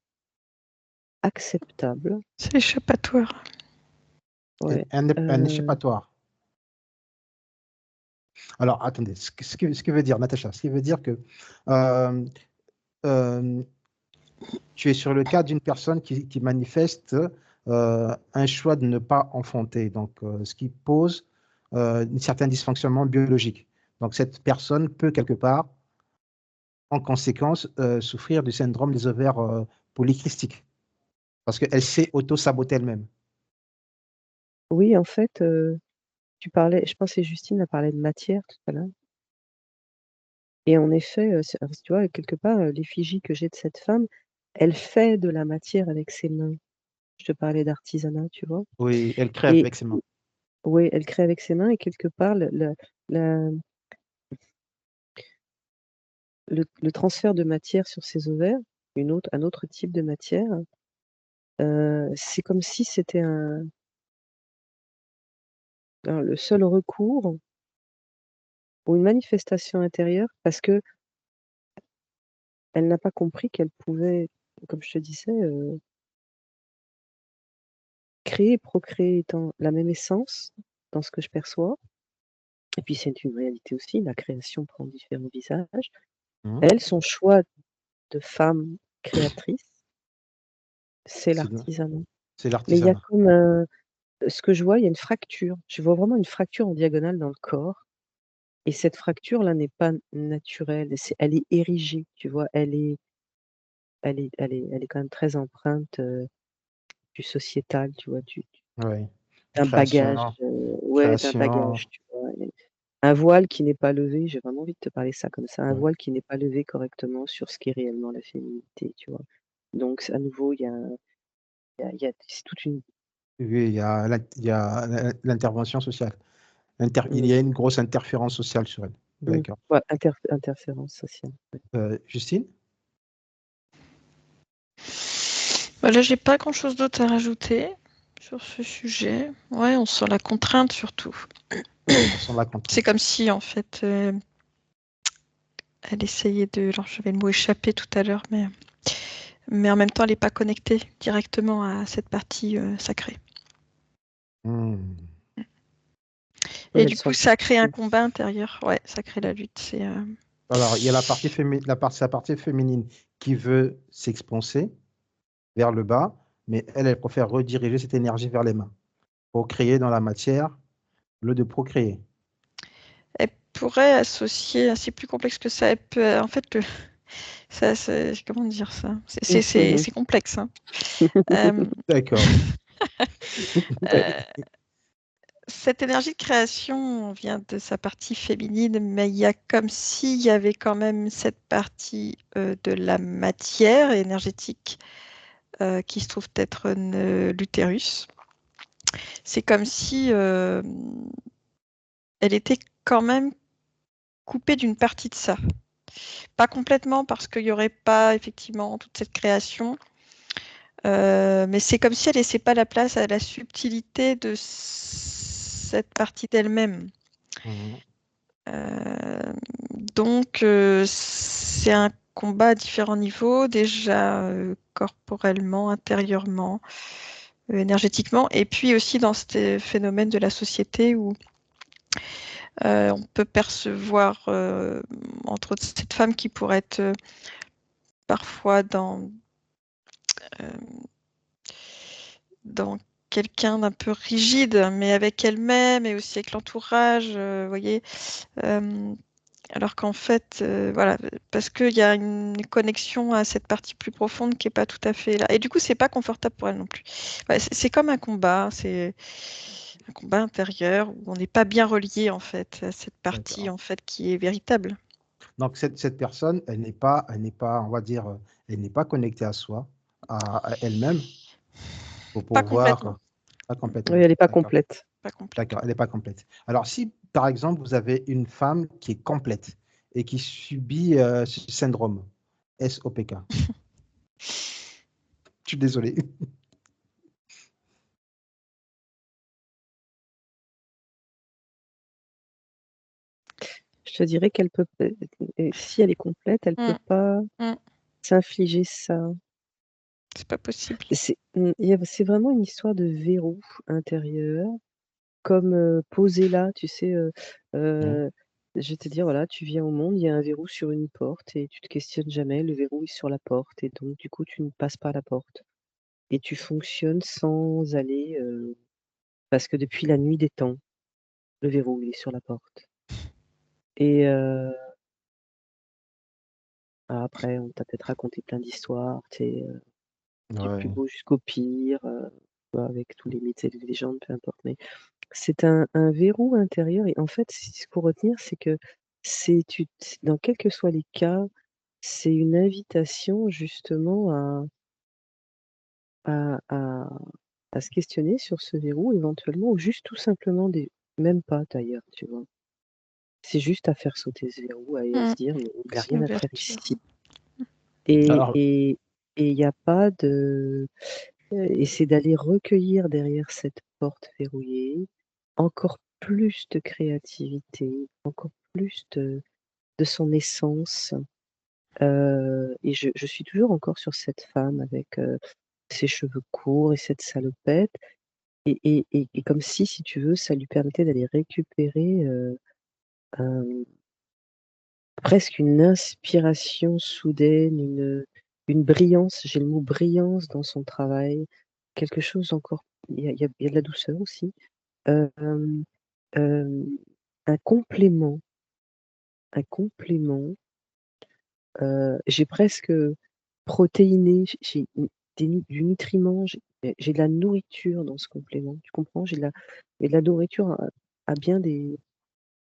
acceptable. C'est l'échappatoire. Ouais. Un échappatoire. Alors, attendez, ce qui veut dire, Natacha, ce qui veut dire que tu es sur le cas d'une personne qui manifeste un choix de ne pas enfanter, donc ce qui pose un certain dysfonctionnement biologique. Donc, cette personne peut quelque part, en conséquence, souffrir du syndrome des ovaires polykystiques, parce qu'elle s'est auto-sabotée elle-même. Oui, en fait, tu parlais, je pense que Justine a parlé de matière tout à l'heure. Et en effet, tu vois, quelque part, l'effigie que j'ai de cette femme, elle fait de la matière avec ses mains. Je te parlais d'artisanat, tu vois. Oui, elle crée Et avec ses mains. oui, elle crée avec ses mains et quelque part, le transfert de matière sur ses ovaires, un autre type de matière, c'est comme si c'était le seul recours ou une manifestation intérieure parce que elle n'a pas compris qu'elle pouvait, comme je te disais, créer et procréer étant la même essence dans ce que je perçois. Et puis c'est une réalité aussi, la création prend différents visages. Elle, son choix de femme créatrice, c'est l'artisanat. C'est Mais il y a l'artisanat. comme ce que je vois, il y a une fracture. Je vois vraiment une fracture en diagonale dans le corps. Et cette fracture-là n'est pas naturelle. Elle est érigée, tu vois. Elle est quand même très empreinte du sociétal, tu vois, Oui. d'un bagage, d'un Création. bagage, tu vois. Un voile qui n'est pas levé, j'ai vraiment envie de te parler ça comme ça, un Ouais. voile qui n'est pas levé correctement sur ce qu'est réellement la féminité, tu vois. Donc à nouveau, c'est toute une. Oui, il y a l'intervention sociale. Il y a Oui. une grosse interférence sociale sur elle. D'accord. Ouais, interférence sociale. Justine? Là, j'ai pas grand-chose d'autre à rajouter sur ce sujet. Ouais, on sent la contrainte surtout. On sent la contrainte. C'est comme si, en fait, elle essayait de... Alors, j'avais le mot échapper tout à l'heure, mais en même temps, elle n'est pas connectée directement à cette partie sacrée. Et du coup, ça crée un combat intérieur. Ouais, ça crée la lutte. Alors, il y a sa partie féminine qui veut s'expanser vers le bas, mais elle préfère rediriger cette énergie vers les mains pour créer dans la matière, au lieu de procréer. Elle pourrait associer, c'est plus complexe que ça. Elle peut, en fait, comment dire ça? C'est complexe. Hein. D'accord. Cette énergie de création vient de sa partie féminine, mais il y a comme s'il y avait quand même cette partie de la matière énergétique qui se trouve être l'utérus. C'est comme si elle était quand même coupée d'une partie de ça. Pas complètement parce qu'il n'y aurait pas effectivement toute cette création, mais c'est comme si elle ne laissait pas la place à la subtilité de cette partie d'elle-même. Donc, c'est un combat à différents niveaux, déjà corporellement, intérieurement, énergétiquement, et puis aussi dans ce phénomène de la société où on peut percevoir, entre autres, cette femme qui pourrait être parfois dans quelqu'un d'un peu rigide, mais avec elle-même et aussi avec l'entourage, vous voyez. Alors qu'en fait, voilà, parce qu'il y a une connexion à cette partie plus profonde qui n'est pas tout à fait là. Et du coup, c'est pas confortable pour elle non plus. Ouais, c'est comme un combat, c'est un combat intérieur où on n'est pas bien relié en fait à cette partie en fait qui est véritable. Donc, cette personne, elle n'est pas, on va dire, elle n'est pas connectée à soi, à elle-même, pour Pas complètement. pouvoir, pas Oui, complètement, elle n'est pas d'accord, complète. Pas complètement. d'accord, elle n'est pas complète. Alors, si, par exemple, vous avez une femme qui est complète et qui subit ce syndrome, SOPK, je suis désolé. Je te dirais qu'elle peut, si elle est complète, elle peut Mm, pas mm. s'infliger ça. C'est pas possible. C'est vraiment une histoire de verrou intérieur, comme posé là, tu sais. Oui. Je vais te dire, voilà, tu viens au monde, il y a un verrou sur une porte et tu te questionnes jamais, le verrou est sur la porte et donc du coup tu ne passes pas la porte et tu fonctionnes sans aller, parce que depuis la nuit des temps, le verrou il est sur la porte et après on t'a peut-être raconté plein d'histoires, tu sais, du plus Ouais. beau jusqu'au pire, tu vois, avec tous les mythes et les légendes, peu importe, mais c'est un verrou intérieur et en fait, ce qu'il faut retenir, c'est que dans quels que soient les cas, c'est une invitation justement à à à se questionner sur ce verrou éventuellement ou juste tout simplement même pas d'ailleurs, tu vois? C'est juste à faire sauter ce verrou et à Mm. se dire: «Mais il y a C'est une rien à faire ouverture. ici» et Alors, et et il y a pas de et c'est d'aller recueillir derrière cette porte verrouillée encore plus de créativité, encore plus de son essence, et je suis toujours encore sur cette femme avec, ses cheveux courts et cette salopette et comme si tu veux, ça lui permettait d'aller récupérer, un presque une inspiration soudaine, une brillance, j'ai le mot brillance dans son travail, quelque chose encore il y a de la douceur aussi, hem, hem, un complément j'ai presque, protéiné, j'ai du nutriment, j'ai de la nourriture dans ce complément, tu comprends? J'ai de la nourriture à bien des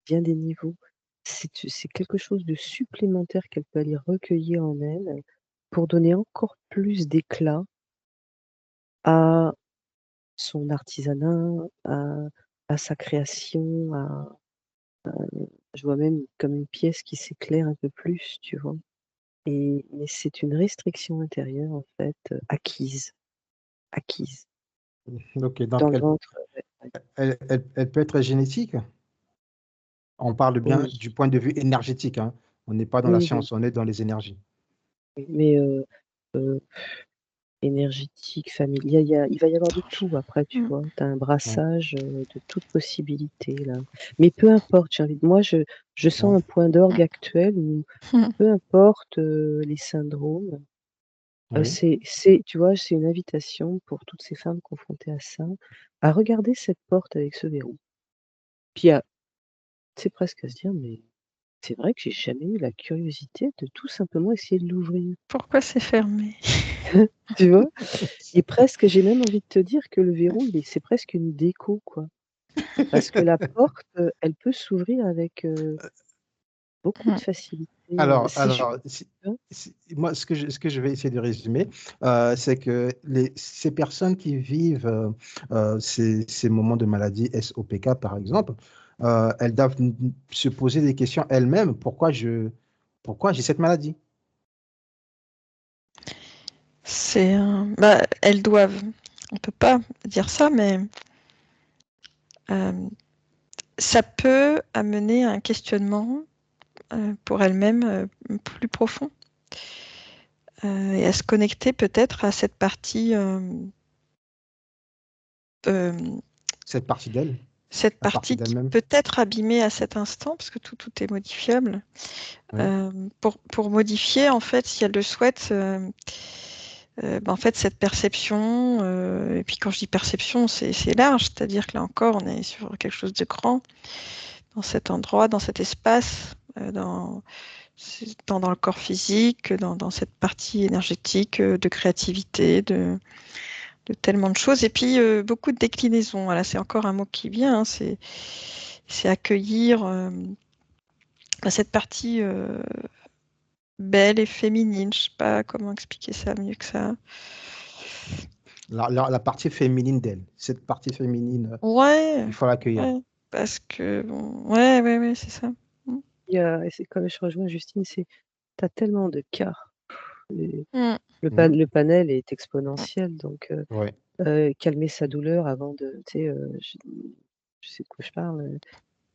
niveaux. C'est quelque chose de supplémentaire qu'elle peut aller recueillir en elle, pour donner encore plus d'éclat à son artisanat, à sa création, je vois même comme une pièce qui s'éclaire un peu plus, tu vois? Mais c'est une restriction intérieure en fait, acquise ok, dans donc le ventre, ouais, ouais. elle peut être génétique. On parle bien Oui, du point de vue énergétique, hein. On n'est pas dans la oui, oui, science, on est dans les énergies. oui, mais heu, énergétique, familial, il va y avoir de tout après, tu Mm. vois? Tu as un Ouais, brassage, de toutes possibilités là. Mais peu importe, moi je sens d'accord. un point d'orgue actuel où Mm. peu importe, les syndromes, Oui. tu vois, c'est une invitation pour toutes ces femmes confrontées à ça, à regarder cette porte avec ce verrou. Puis à C'est presque à se dire: «Mais c'est vrai que j'ai jamais eu la curiosité de tout simplement essayer de l'ouvrir». Pourquoi c'est fermé? Tu vois? Et presque, j'ai même envie de te dire que le verrou, c'est presque une déco, quoi. Parce que la porte, elle peut s'ouvrir avec, beaucoup de Mm. facilité, c'est ju Alors, hein? moi, ce que je vais essayer de résumer, c'est que ces personnes qui vivent ces moments de maladie SOPK, par exemple, elles doivent se poser des questions elles-mêmes. Pourquoi j'ai cette maladie? Bah, elles doivent. On peut pas dire ça, mais ça peut amener à un questionnement pour elles-mêmes plus profond et à se connecter peut-être à cette partie, Cette partie d'elle, cette la partie partie qui d'elle-même. peut être abîmée à cet instant, parce que tout est modifiable. Oui, Pour modifier, en fait, si elle le souhaite, bah, en fait, cette perception, et puis quand je dis perception, c'est large, c'est-à-dire que là encore, on est sur quelque chose de grand, dans cet endroit, dans cet espace, dans le corps physique, dans cette partie énergétique, de créativité, de tellement de choses. Et puis, beaucoup de déclinaisons. Voilà, c'est encore un mot qui vient, hein, c'est accueillir cette partie belle et féminine. Je sais pas comment expliquer ça mieux que ça. La partie féminine d'elle, cette partie féminine, Ouais, il faut l'accueillir. ouais, parce que bon, ouais, c'est ça. Et c'est comme je rejoins Justine, t'as tellement de cas. Et Mm. le panel est exponentiel, donc Ouais. calmer sa douleur avant de, tu sais, je sais de quoi je parle.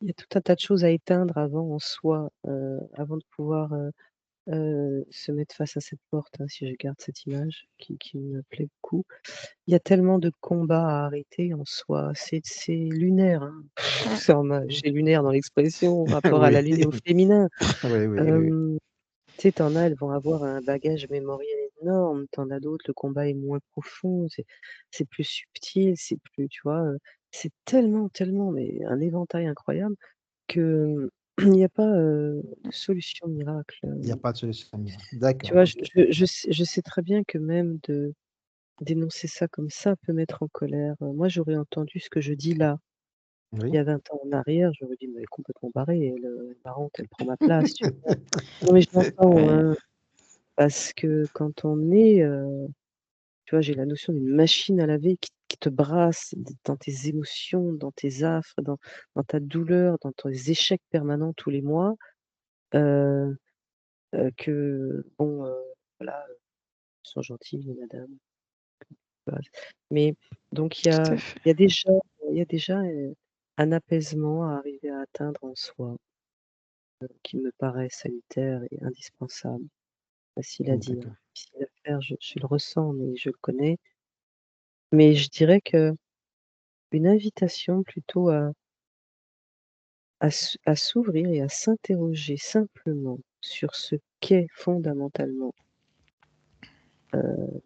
Il y a tout un tas de choses à éteindre avant en soi, avant de pouvoir se mettre face à cette porte, hein, si je garde cette image qui me plaît beaucoup. Il y a tellement de combats à arrêter en soi. C'est lunaire, hein. J'ai lunaire dans l'expression, rapport à la lune et au Oui. féminin. Oui. Tu sais, t'en as, elles vont avoir un bagage mémoriel énorme, t'en as d'autres, le combat est moins profond, c'est plus subtil, c'est plus, tu vois, c'est tellement, mais un éventail incroyable que il n'y a pas de solution miracle. Il n'y a pas de solution miracle. Tu D'accord, vois, ok. je sais très bien que même de d'énoncer ça comme ça peut mettre en colère. Moi, j'aurais entendu ce que je dis là, il Oui. y a 20 ans en arrière, j'aurais dit: «Mais elle est complètement barrée, elle est marrante, elle prend ma place», tu vois? Non, mais je l'entends, Ouais. hein, parce que quand on est, tu vois, j'ai la notion d'une machine à laver qui te brasse dans tes émotions, dans tes affres, dans ta douleur, dans tes échecs permanents tous les mois, heu que bon, voilà, sont gentils les madames, voilà. Mais donc Tout à fait. il y a déjà il y a déjà, un apaisement à arriver à atteindre en soi, qui me paraît salutaire et indispensable. Facile à dire, D'accord. difficile à faire, je le ressens, mais je le connais. Mais je dirais qu'une invitation plutôt à s'ouvrir et à s'interroger simplement sur ce qu'est fondamentalement,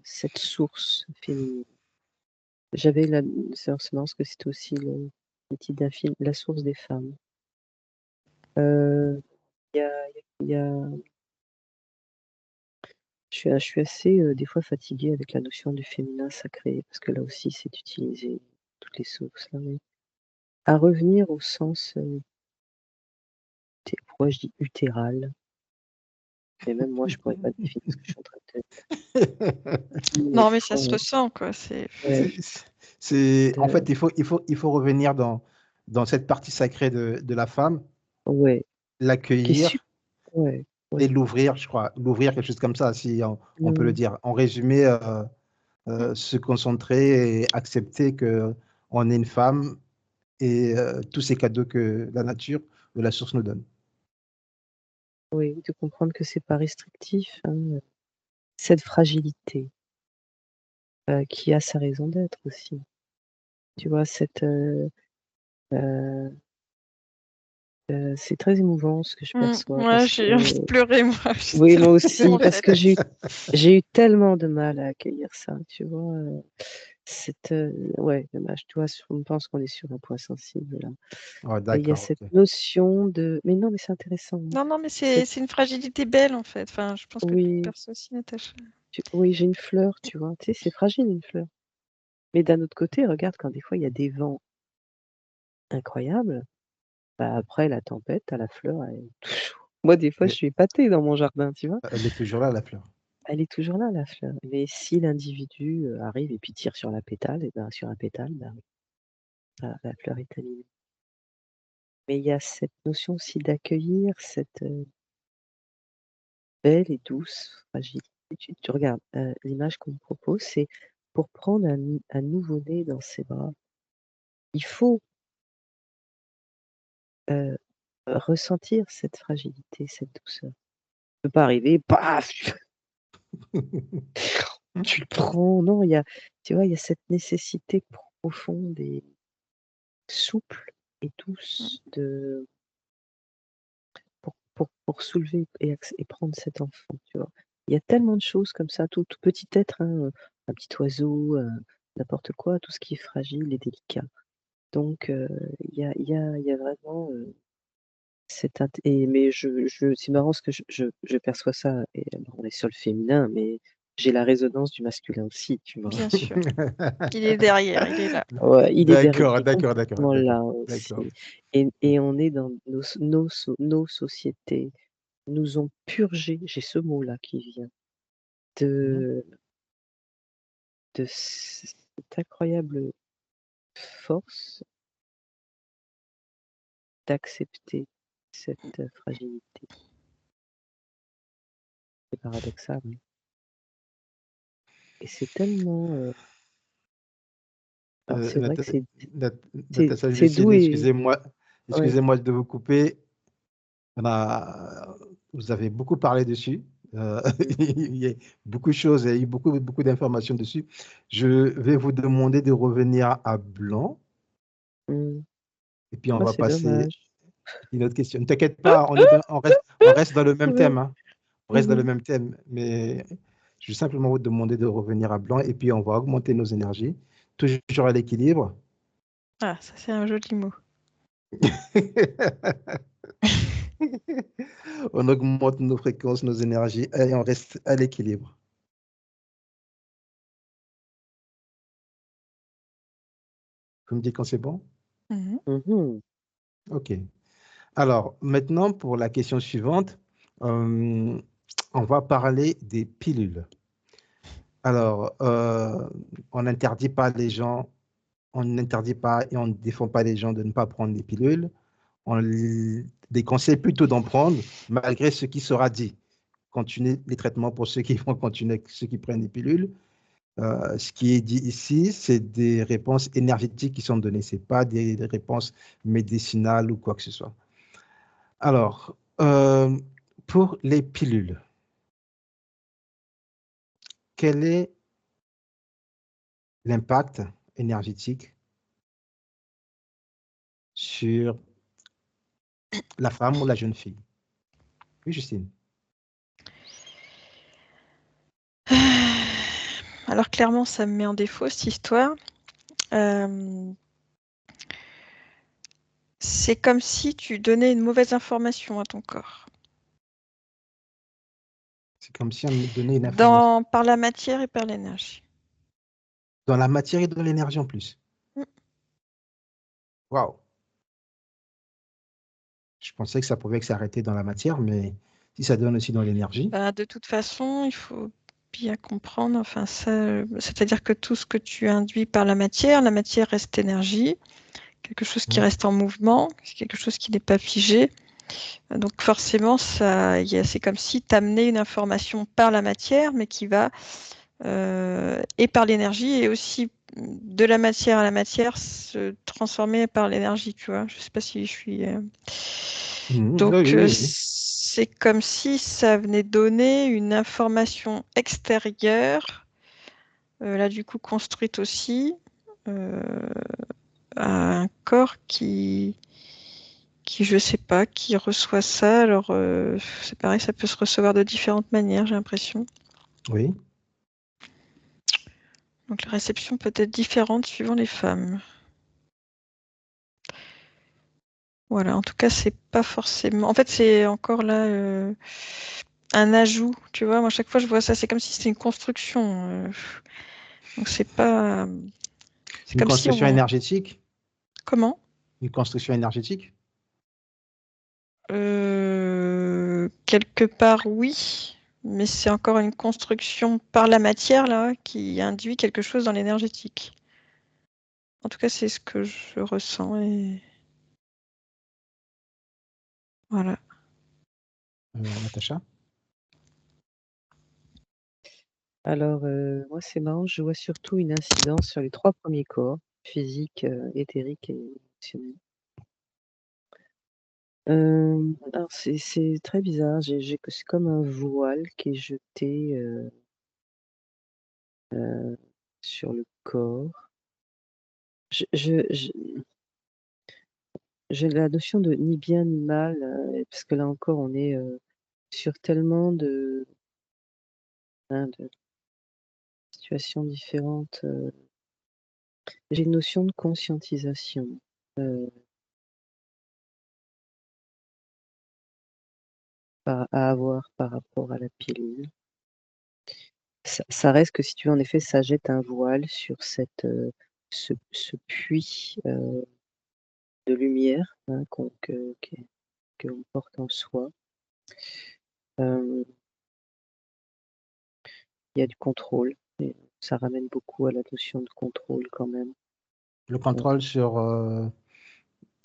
cette source féminine. J'avais la c'est marrant parce que c'était aussi le titre d'un film, La source des femmes. Heu, il y a il y a je suis assez, des fois fatiguée avec la notion du féminin sacré parce que là aussi c'est utilisé, toutes les sources là, mais à revenir au sens, pourquoi je dis utéral? Mais même moi je pourrais pas définir ce que je suis en train de te dire, mais Non, il mais ça se faut ressent, quoi. C'est ouais, En de fait, il faut revenir dans cette partie sacrée de la femme, ouais, qui est su l'accueillir ouais, et ouais. l'ouvrir, je crois. L'ouvrir, quelque chose comme ça, si on peut le Mmh. dire. En résumé, mmh, se concentrer et accepter qu'on est une femme et tous ces cadeaux que la nature ou la source nous donne. Oui, de comprendre que c'est pas restrictif, hein, cette fragilité, qui a sa raison d'être aussi. Tu vois? Heu c'est très émouvant ce que je perçois ouais, parce que j'ai envie de pleurer, moi, oui, juste moi de aussi, mon parce tête. que j'ai eu tellement de mal à accueillir ça, tu vois? Ouais, dommage, tu vois? On pense qu'on est sur un point sensible là Ouais, et il y a d'accord, cette ok. notion de mais non, mais c'est intéressant, hein. Non, mais Cette c'est une fragilité belle, en fait. Enfin, je pense que toute oui, personne s'y attache. oui, j'ai une fleur, tu vois? Tu sais, c'est fragile une fleur. Mais d'un autre côté, regarde quand des fois il y a des vents incroyables, bah, après la tempête, tu la fleur, elle est toujours moi des fois je Mais suis épatée dans mon jardin, tu vois? elle est toujours là, la fleur. Elle est toujours là, la fleur. Mais si l'individu, arrive et puis tire sur la pétale et ben, sur un pétale, ben, oui, la fleur est abîmée. Mais il y a cette notion aussi d'accueillir cette, belle et douce fragilité. Tu regardes, l'image qu'on me propose, c'est pour prendre un nouveau-né dans ses bras, il faut, heu, ressentir cette fragilité, cette douceur. Tu peux pas arriver, paf! Tu le prends. Non, il y a tu vois, il y a cette nécessité profonde et souple et Mmh. douce de pour soulever et prendre cet enfant, tu vois? Il y a tellement de choses comme ça, tout petit être, hein, un petit oiseau, n'importe quoi, tout ce qui est fragile et délicat. Donc il y a vraiment, cette mais c'est marrant parce que je perçois ça et bon, on est sur le féminin, mais j'ai la résonance du masculin aussi, tu vois. Bien sûr. Il est derrière, il est là. Ouais, il est derrière, il est D'accord, complètement là aussi. d'accord. Et on est dans nos sociétés nous ont purgé, j'ai ce mot-là qui vient, de cette incroyable force d'accepter cette fragilité. C'est paradoxal, hein. Et c'est tellement. Alors c'est vrai que Natacha c'est doux Lucienne, et ouais. excusez-moi de vous couper. Vous avez beaucoup parlé dessus. Il y a beaucoup de choses, il y a eu beaucoup d'informations dessus. Je vais vous demander de revenir à blanc Mmh. et puis on Ah, va c'est passer dommage. à une autre question. Ne t'inquiète pas, on reste dans le même Ouais. thème, hein. On reste dans le Mmh. même thème, mais je vais simplement vous demander de revenir à blanc et puis on va augmenter nos énergies, toujours à l'équilibre. Ah, ça c'est un joli mot. On augmente nos fréquences, nos énergies et on reste à l'équilibre. Vous me dites quand c'est bon? Mhm. Mmh. OK. Alors, maintenant, pour la question suivante, on va parler des pilules. Alors, on n'interdit pas les gens, on n'interdit pas et on ne défend pas les gens de ne pas prendre des pilules. On déconseille plutôt d'en prendre, malgré ce qui sera dit. Continuer les traitements pour ceux qui vont continuer, ceux qui prennent des pilules. Ce qui est dit ici, c'est des réponses énergétiques qui sont données. Ce n'est pas des réponses médicinales ou quoi que ce soit. Alors, pour les pilules, quel est l'impact énergétique sur la femme ou la jeune fille? Oui, Justine. Alors clairement, ça me met en défaut cette histoire. C'est comme si tu donnais une mauvaise information à ton corps. C'est comme si on me donnait une information Par la matière et par l'énergie. dans la matière et dans l'énergie en plus. Mm. Waouh! Je pensais que ça pouvait s'arrêter dans la matière, mais si ça donne aussi dans l'énergie. De toute façon, il faut bien comprendre, enfin ça, c'est-à-dire que tout ce que tu induis par la matière reste énergie, quelque chose qui reste en mouvement, quelque chose qui n'est pas figé. Donc forcément, c'est comme si tu amenais une information par la matière, mais qui va, et par l'énergie, et aussi de la matière à la matière, se transformer par l'énergie, tu vois. Je ne sais pas si je suis... Oui, Donc, oui, oui, oui. c'est comme si ça venait donner une information extérieure, là du coup construite aussi, euh, à un corps qui, je sais pas, qui reçoit ça. Alors, c'est pareil, ça peut se recevoir de différentes manières, j'ai l'impression. Oui. Donc, la réception peut être différente suivant les femmes. Voilà, en tout cas, c'est pas forcément. En fait, c'est encore là un ajout, tu vois. Moi, à chaque fois, je vois ça, c'est comme si c'était une construction. Donc, c'est pas. C'est Une comme si construction on. énergétique? Comment? Une construction énergétique? Quelque part, oui. Mais c'est encore une construction par la matière, là, qui induit quelque chose dans l'énergétique. En tout cas, c'est ce que je ressens. Et voilà. Natacha? Alors, moi, c'est marrant, je vois surtout une incidence sur les 3 premiers corps, physique, éthérique et émotionnel. Alors c'est très bizarre, c'est comme un voile qui est jeté, sur le corps. Je j'ai la notion de ni bien ni mal, parce que là encore on est, sur tellement de situations différentes, j'ai une notion de conscientisation, heu, à avoir par rapport à la pilule. ça reste que, si tu veux, en effet, ça jette un voile sur ce puits de lumière, hein, que l'on porte en soi. Il y a du contrôle, et ça ramène beaucoup à la notion de contrôle quand même. Le contrôle sur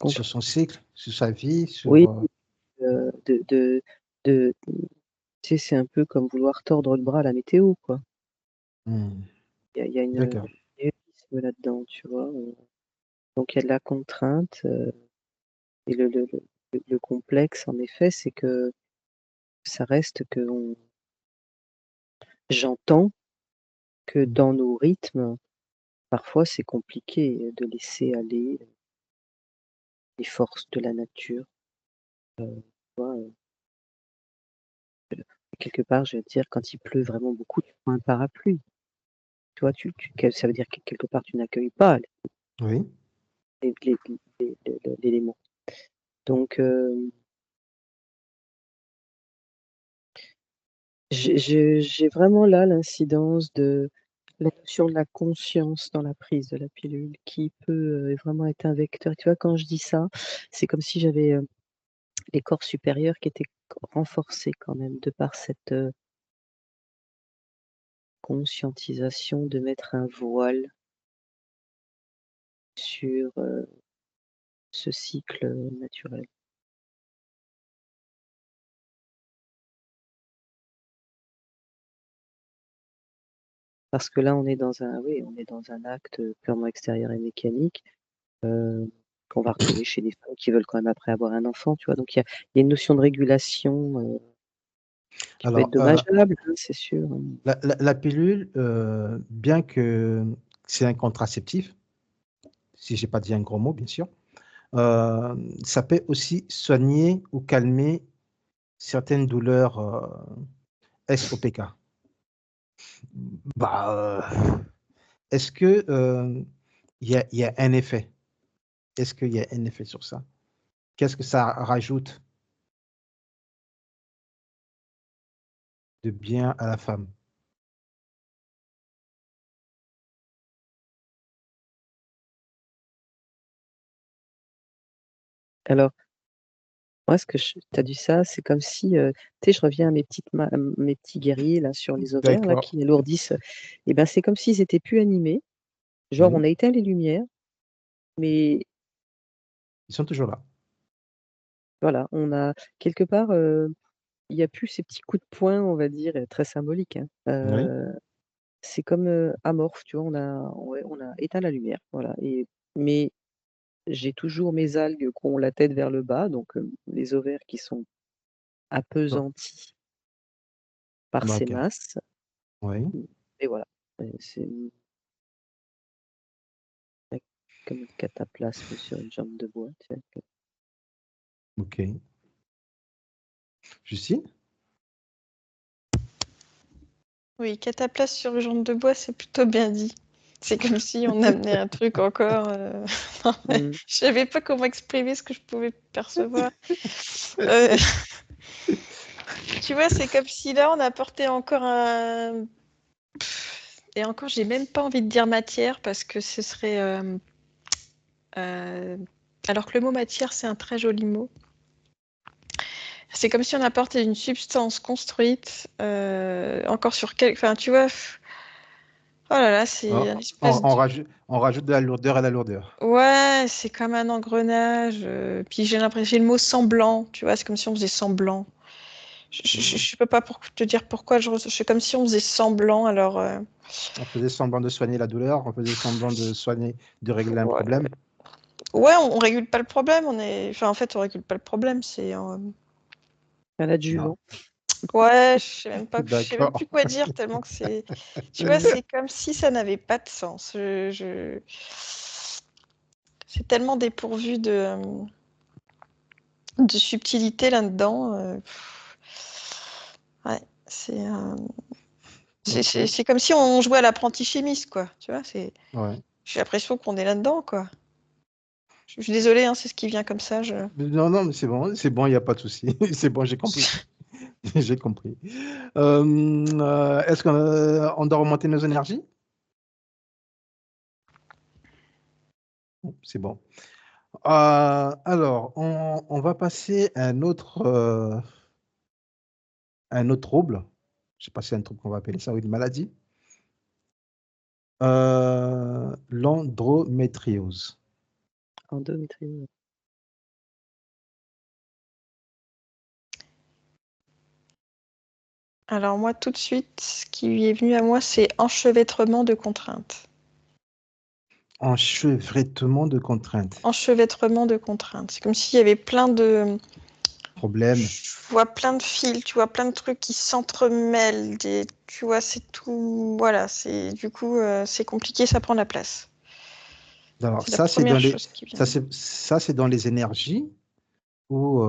son cycle, sur sa vie, Oui, sur... tu sais, c'est un peu comme vouloir tordre le bras à la météo, quoi. Il y a une D'accord. réalisme là-dedans, tu vois? Donc il y a de la contrainte, et le complexe, en effet, c'est que ça reste que j'entends que dans nos rythmes, parfois c'est compliqué de laisser aller les forces de la nature, tu vois? Quelque part, je veux dire, quand il pleut vraiment beaucoup, tu prends un parapluie. Tu vois? Ça veut dire que quelque part tu n'accueilles pas Oui. l'élément. Donc j'ai vraiment là l'incidence de la notion de la conscience dans la prise de la pilule qui peut, vraiment être un vecteur. Tu vois, quand je dis ça, c'est comme si j'avais, les corps supérieurs qui étaient renforcés quand même de par cette, conscientisation de mettre un voile sur, ce cycle, naturel. Parce que là, on est dans un acte purement extérieur et mécanique, qu'on va retrouver chez des femmes qui veulent quand même après avoir un enfant, tu vois? Donc il y a une notion de régulation, qui peut être Alors, dommageable, hein, c'est sûr, hein. la pilule, bien que c'est un contraceptif, si j'ai pas dit un gros mot, bien sûr, ça peut aussi soigner ou calmer certaines douleurs SOPK. Bah, est-ce que il y a un effet? Est-ce qu'il y a un effet sur ça? Qu'est-ce que ça rajoute de bien à la femme? Alors, moi, ce que tu as dit ça, c'est comme si, tu sais, je reviens à mes petits guerriers là sur les ovaires là D'accord. qui alourdissent, et ben, c'est comme s'ils étaient plus animés. Genre, Oui, on a éteint les lumières, mais ils sont toujours là. voilà, on a quelque part, il y a plus ces petits coups de poing, on va dire, très symboliques, hein. Oui, C'est comme, amorphe, tu vois? On a éteint la lumière, voilà, mais j'ai toujours mes algues qui ont la tête vers le bas, donc les ovaires qui sont bon, appesantis par bah, ces OK. masses, Oui, et voilà. C'est comme un cataplasme sur une jambe de bois, tu sais? OK. Justine? Oui, cataplasme sur jambe de bois, c'est plutôt bien dit. C'est comme si on amenait un truc encore. Non, mais Mmh. je savais pas comment exprimer ce que je pouvais percevoir. Euh, Tu vois, c'est comme si là, on apportait encore un. Et encore, j'ai même pas envie de dire matière parce que ce serait. Alors que le mot matière, c'est un très joli mot. C'est comme si on apportait une substance construite encore sur quel. Enfin, tu vois. Oh là là, c'est une espèce de. On rajoute de la lourdeur à la lourdeur. Ouais, c'est comme un engrenage. Puis j'ai l'impression, j'ai le mot semblant, tu vois, c'est comme si on faisait semblant. Je peux pas te dire pourquoi, c'est comme si on faisait semblant, alors On faisait semblant de soigner la douleur, on faisait semblant de soigner, de régler un ouais, problème. ouais, on régule pas le problème, enfin en fait on régule pas le problème, Un Non, adjuvant. ouais, je sais même plus d'accord. quoi dire tellement que tu vois, c'est comme si ça n'avait pas de sens. C'est tellement dépourvu de subtilité là-dedans. Ouais, OK. c'est comme si on jouait à l'apprenti chimiste, quoi. Tu vois, Ouais. j'ai l'impression qu'on est là-dedans, quoi. Je suis désolée, hein, c'est ce qui vient comme ça. Non, non, mais c'est bon, il n'y a pas de souci. C'est bon, j'ai compris. J'ai compris. Est-ce qu'on doit remonter nos énergies? C'est bon. Alors, on va passer à un autre trouble. Je ne sais pas si c'est un trouble qu'on va appeler ça ou une maladie. L'endométriose. Endométriose. Alors moi, tout de suite, ce qui lui est venu à moi, c'est enchevêtrement de contraintes. Enchevêtrement de contraintes. Enchevêtrement de contraintes. C'est comme s'il y avait plein de... Problème. Je vois plein de fils, tu vois plein de trucs qui s'entremêlent. Tu vois, c'est tout... Voilà, du coup, c'est compliqué, ça prend la place. Alors, C'est la ça, c'est première dans les, chose qui vient. ça, c'est dans les énergies ou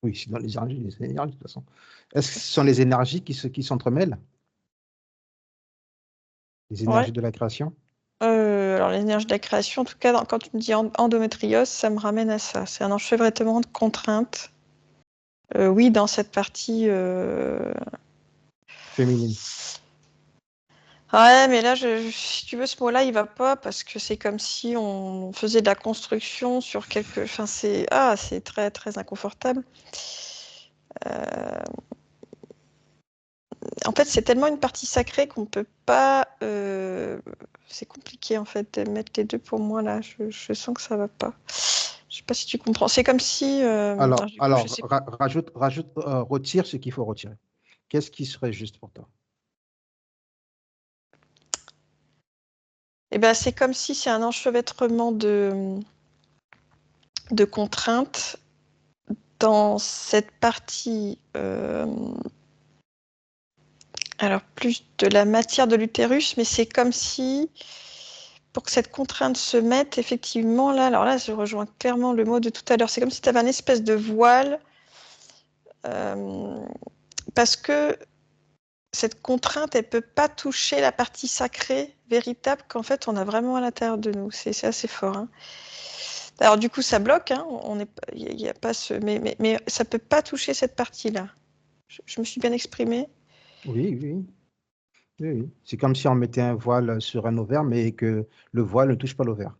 oui, c'est dans les énergies, de toute façon. Est-ce que ce sont les énergies qui s'entremêlent? Les Ouais. énergies de la création? Alors, l'énergie de la création, en tout cas, quand tu me dis endométriose, ça me ramène à ça. C'est un enchevêtrement de contraintes. Oui, dans cette partie... Féminine. Ouais, mais là, si tu veux, ce mot-là, il va pas parce que c'est comme si on faisait de la construction sur quelque... Enfin, c'est très, très inconfortable. En fait, c'est tellement une partie sacrée qu'on ne peut pas... C'est compliqué, en fait, de mettre les deux pour moi, là. Je sens que ça va pas. Je sais pas si tu comprends. C'est comme si... Alors, du coup, je sais... rajoute, retire ce qu'il faut retirer. Qu'est-ce qui serait juste pour toi? Eh ben, c'est comme si c'est un enchevêtrement de contraintes dans cette partie, alors plus de la matière de l'utérus, mais c'est comme si, pour que cette contrainte se mette, effectivement, là, alors là, je rejoins clairement le mot de tout à l'heure, c'est comme si tu avais un espèce de voile, parce que cette contrainte, elle ne peut pas toucher la partie sacrée, véritable, qu'en fait, on a vraiment à l'intérieur de nous. C'est assez fort. Hein. Alors du coup, ça bloque, hein. Il n'y a pas mais ça peut pas toucher cette partie-là. Je me suis bien exprimée. Oui, oui, oui, oui. C'est comme si on mettait un voile sur un ovaire, mais que le voile ne touche pas l'ovaire.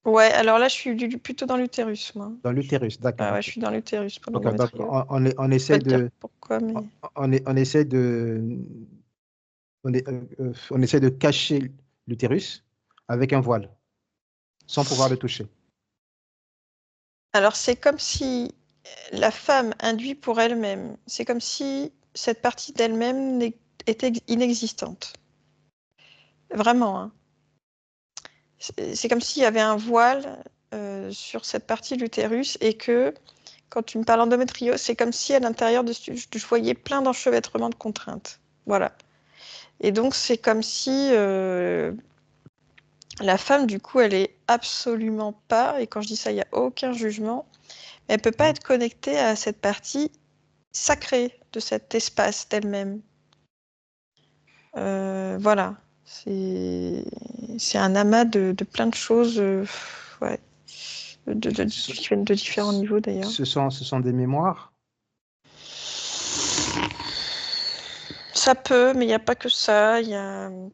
Ouais, alors là, je suis plutôt dans l'utérus, moi. Dans l'utérus, d'accord. Ah ouais, Ok. je suis dans l'utérus pour Donc, l'endométriose. on Je peux essaie te dire de, pourquoi, mais... on essaie de, on essaie de cacher l'utérus avec un voile, sans pouvoir le toucher. Alors, c'est comme si la femme induit pour elle-même, c'est comme si cette partie d'elle-même était inexistante. Vraiment, hein. C'est comme s'il y avait un voile sur cette partie de l'utérus et que, quand tu me parles d'endométriose, c'est comme si à l'intérieur je voyais plein d'enchevêtrements de contraintes. Voilà. Et donc, c'est comme si la femme, du coup, elle est absolument pas, et quand je dis ça, il n'y a aucun jugement, elle ne peut pas être connectée à cette partie sacrée de cet espace d'elle-même. Voilà. C'est un amas de plein de choses, ouais, qui viennent de différents niveaux d'ailleurs. Ce sont des mémoires. Ça peut, mais il n'y a pas que ça. Je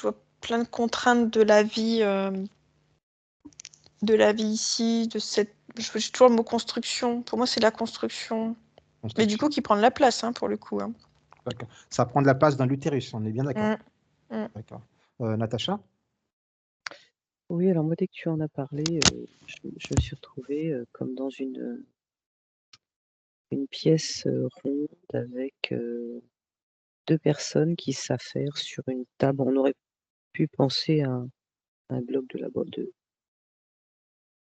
vois plein de contraintes de la vie ici, j'ai toujours le mot construction. Pour moi, c'est la construction. Mais du coup, qui prend de la place, hein, pour le coup. Hein. D'accord. Ça prend de la place dans l'utérus, on est bien d'accord. D'accord. Natacha? Oui, alors moi, dès que tu en as parlé, je me suis retrouvée comme dans une pièce ronde avec 2 personnes qui s'affairent sur une table. On aurait pu penser à un bloc de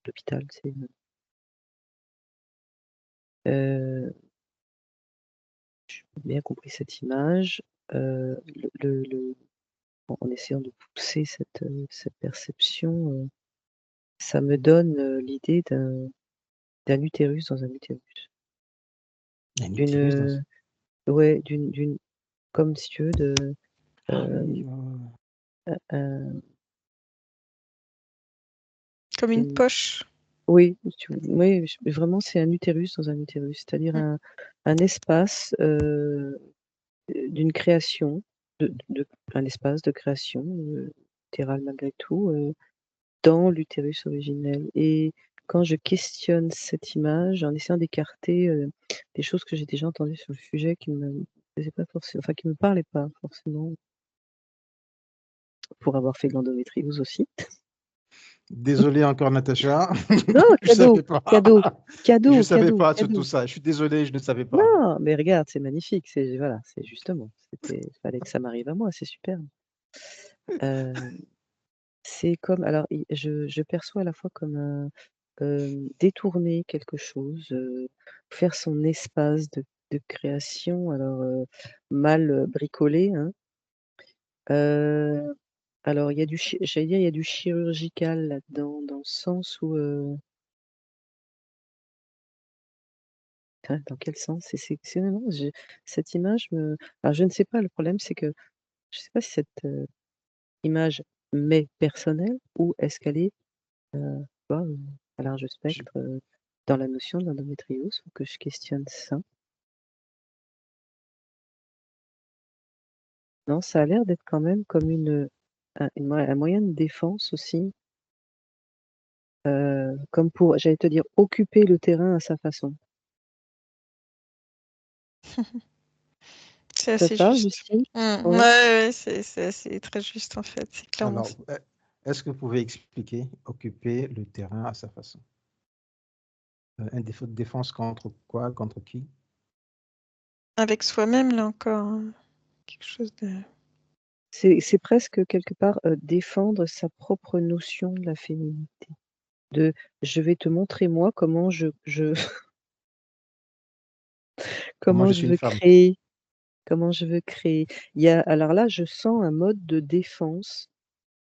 l'hôpital, c'est j'ai bien compris cette image. En essayant de pousser cette perception, ça me donne l'idée d'un utérus dans un utérus. Un utérus dans... Ouais, comme si tu veux, oui, un Comme une poche. Oui, oui, vraiment, c'est un utérus dans un utérus, c'est-à-dire un espace d'une création, un espace de création utérale malgré tout, dans l'utérus originel. Et quand je questionne cette image, en essayant d'écarter des choses que j'ai déjà entendues sur le sujet qui me faisaient pas forcément, enfin qui me parlaient pas forcément, pour avoir fait de l'endométriose aussi. Désolé encore, Natacha. Non, Je savais cadeau, pas. cadeau, Je cadeau, savais cadeau, pas sur tout cadeau. ça. Je suis désolé, je ne savais pas. Non, mais regarde, c'est magnifique, c'est voilà, c'est justement, fallait que ça m'arrive à moi, c'est super. C'est comme, alors je perçois à la fois comme détourner quelque chose, faire son espace de création, alors mal bricolé, hein. Alors il y a j'allais dire, il y a du chirurgical là-dedans, dans le sens où dans quel sens? Non, cette image alors je ne sais pas, le problème c'est que je ne sais pas si cette image m'est personnelle ou est-ce qu'elle est tu vois, à large Je- spectre, dans la notion de l'endométriose, faut que je questionne ça. Non, ça a l'air d'être quand même comme un moyen de défense aussi, comme pour, j'allais te dire, occuper le terrain à sa façon. C'est Ça te assez parle, juste. Justine? Ouais, Ouais. ouais, c'est assez très juste en fait. C'est clairement Alors, ça. est-ce que vous pouvez expliquer occuper le terrain à sa façon? Un défaut de défense contre quoi? Contre qui? Avec soi-même, là encore, quelque chose de. C'est presque quelque part, défendre sa propre notion de la féminité. De: «Je vais te montrer moi comment je Comment comment je je suis une veux femme? créer, comment je veux créer». Alors là, je sens un mode de défense,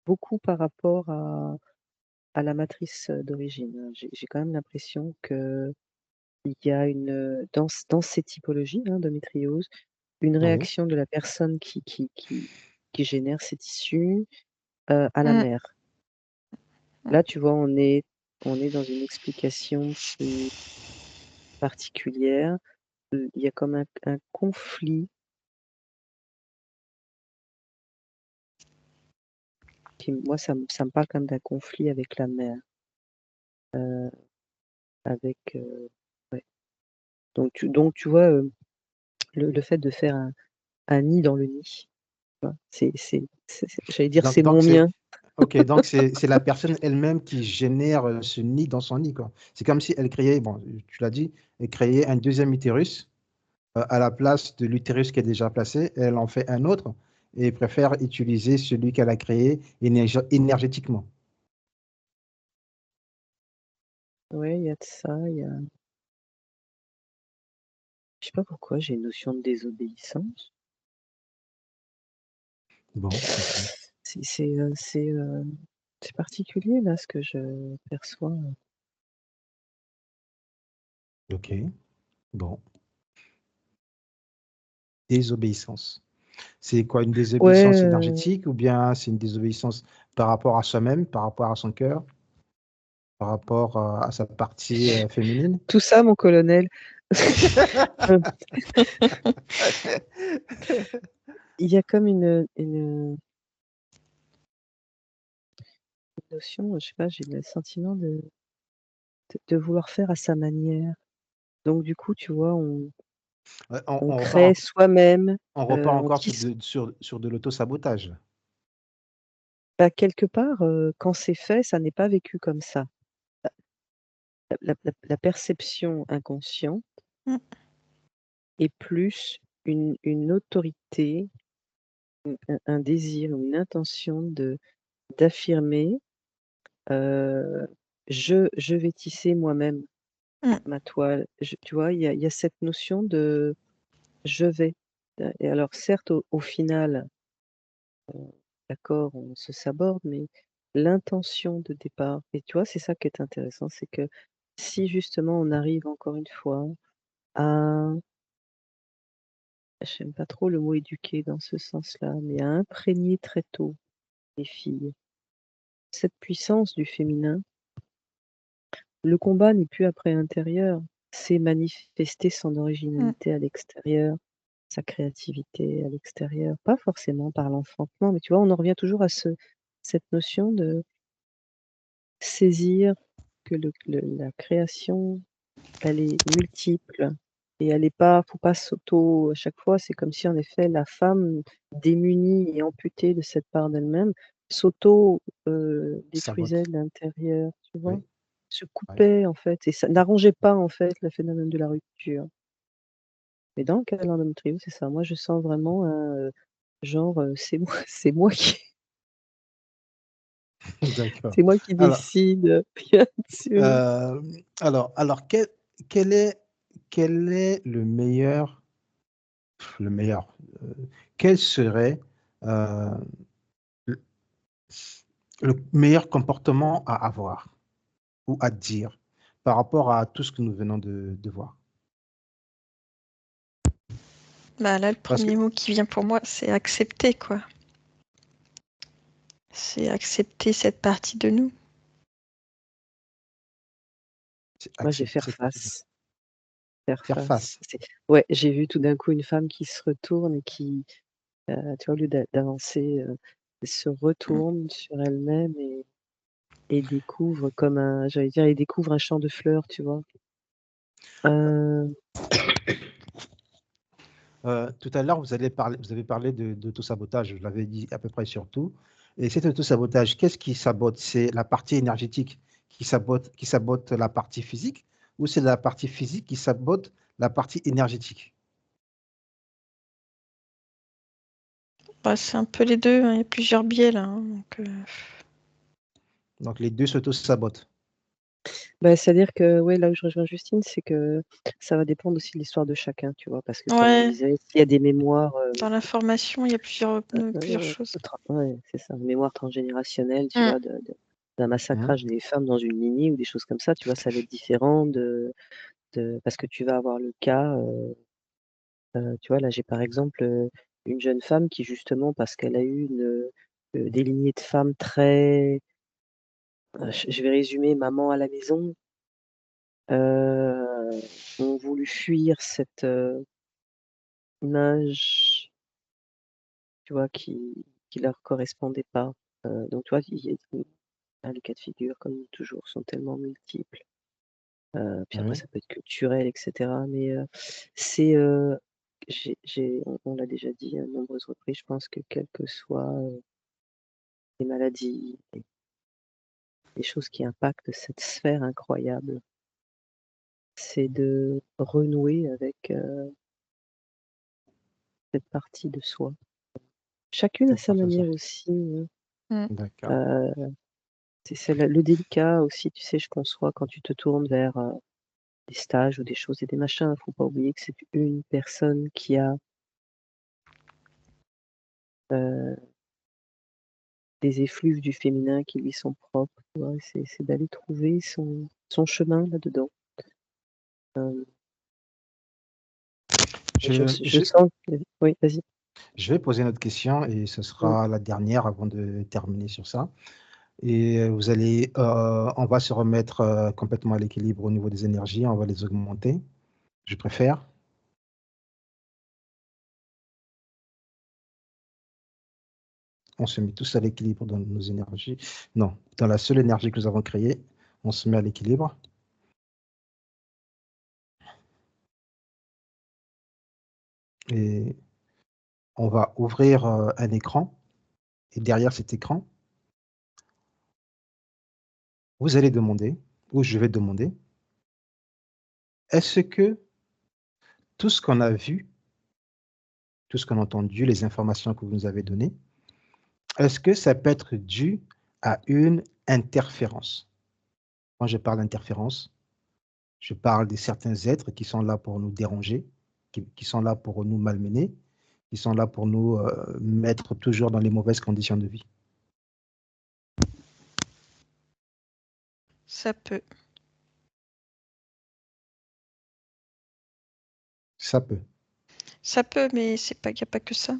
beaucoup par rapport à la matrice, d'origine, hein. J'ai quand même l'impression qu'il y a dans ces typologies, hein, d'endométriose, une Oui. réaction de la personne qui génère ces tissus, à la Mm, mère. mm. Là, tu vois, on est dans une explication plus particulière. Il y a comme un conflit moi, ça me parle quand même d'un conflit avec la mère, avec, ouais. Donc tu vois, le fait de faire un nid dans le nid, tu vois? J'allais dire Donc, c'est donc mon c'est mien. ok. Donc c'est la personne elle-même qui génère ce nid dans son nid, quoi. C'est comme si elle créait, bon, tu l'as dit, elle créait un deuxième utérus à la place de l'utérus qui est déjà placé. Elle en fait un autre et préfère utiliser celui qu'elle a créé énergétiquement. Ouais, il y a de ça, je sais pas pourquoi j'ai une notion de désobéissance. Bon, ok. C'est particulier là ce que je perçois. Ok. Bon. Désobéissance. C'est quoi, une Ouais, désobéissance énergétique ou bien c'est une désobéissance par rapport à soi-même, par rapport à son cœur, par rapport à sa partie féminine? tout ça mon colonel. Heu, il y a comme une notion, je sais pas, j'ai le sentiment de vouloir faire à sa manière. Donc du coup, tu vois, Ouais, on crée soi-même, on repart on encore tisse. sur de l'auto-sabotage. Bah, quelque part, quand c'est fait, ça n'est pas vécu comme ça. La perception inconsciente Mm. est plus une autorité, un désir ou une intention d'affirmer, heu, je vais tisser moi-même Mm. ma toile. Tu vois, il y a cette notion de «je vais». Et alors certes, au final, d'accord, on se saborde, mais l'intention de départ, et tu vois, c'est ça qui est intéressant, c'est que si justement on arrive encore une fois à, j'aime pas trop le mot éduquer dans ce sens-là, mais à imprégner très tôt les filles cette puissance du féminin, le combat n'est plus après intérieur, c'est manifester son originalité à l'extérieur, sa créativité à l'extérieur, pas forcément par l'enfantement, mais tu vois, on en revient toujours à cette notion de saisir que la création, elle est multiple et elle est pas, faut pas à chaque fois, c'est comme si en effet la femme démunie et amputée de cette part d'elle-même s'auto détruisait Sabote. de l'intérieur, tu vois? Oui, Se oui. coupait en fait et ça n'arrangeait pas en fait le phénomène de la rupture. Mais dans le cas de l'endométriose, c'est ça. Moi, je sens vraiment un, genre, c'est moi c'est moi qui D'accord. c'est moi qui Alors, décide, bien sûr. euh, alors quel est le meilleur, quel serait euh, le le meilleur comportement à avoir ou à dire par rapport à tout ce que nous venons de voir? Bah là, le Parce que premier mot qui vient pour moi, c'est accepter, quoi. C'est accepter cette partie de nous. c'est Moi, j'ai accepter faire cette partie de face. Faire faire face. face. Ouais, j'ai vu tout d'un coup une femme qui se retourne et qui, tu vois, au lieu d'avancer, se Mm. retourne sur elle-même et découvre comme j'allais dire, et découvre un champ de fleurs, tu vois? Heu, Tout à l'heure, vous avez parlé d'auto-sabotage, je l'avais dit à peu près sur tout. Et cet auto-sabotage, qu'est-ce qui sabote? C'est la partie énergétique qui sabote la partie physique, ou c'est la partie physique qui sabote la partie énergétique? Bah, c'est un peu les deux, hein. Il y a plusieurs biais là, hein, donc, Donc les 2 s'auto-sabotent. Bah, c'est-à-dire que, ouais, là où je rejoins Justine, c'est que ça va dépendre aussi de l'histoire de chacun, tu vois? Parce que comme on ouais, disait, s'il y a des mémoires, dans l'information, il y a plusieurs choses. ouais, c'est ça, mémoire transgénérationnelle, tu Mm. vois? D'un Mmh. massacrage des femmes dans une lignée ou des choses comme ça, tu vois? Ça va être différent parce que tu vas avoir le cas, tu vois? Là, j'ai par exemple, une jeune femme qui justement parce qu'elle a eu des lignées de femmes très, je vais résumer, maman à la maison, ont voulu fuir cette, image, tu vois? Qui leur correspondait pas. Donc tu vois, il y a les cas de figure comme toujours sont tellement multiples. Puis après Oui. ça peut être culturel et cetera, mais c'est, on l'a déjà dit à de nombreuses reprises, je pense que quelles que soient, les maladies, les choses qui impactent cette sphère incroyable, c'est de renouer avec, cette partie de soi. Chacune à Donc sa par ça, manière aussi, hein. Mm. Heu, c'est le délicat aussi, tu sais, je conçois quand tu te tournes vers, des stages ou des choses et des machins, faut pas oublier que c'est une personne qui a, heu, des effluves du féminin qui lui sont propres, tu vois? C'est d'aller trouver son chemin là-dedans. Hem et je je je sens que oui, vas-y. je vais poser une autre question et ce Mmh. sera la dernière avant de terminer sur ça. Et on va se remettre, complètement à l'équilibre au niveau des énergies, on va les augmenter, je préfère. On se met tous à l'équilibre dans nos énergies. Non, dans la seule énergie que nous avons créée, on se met à l'équilibre et on va ouvrir, un écran et derrière cet écran, vous allez demander ou je vais demander: «Est-ce que tout ce qu'on a vu, tout ce qu'on a entendu, les informations que vous nous avez données, est-ce que ça peut être dû à une interférence?» Quand je parle d'interférence, je parle de certains êtres qui sont là pour nous déranger, qui sont là pour nous malmener, qui sont là pour nous, mettre toujours dans les mauvaises conditions de vie. Ça peut. Ça peut. Ça peut, mais c'est pas, il n'y a pas que ça.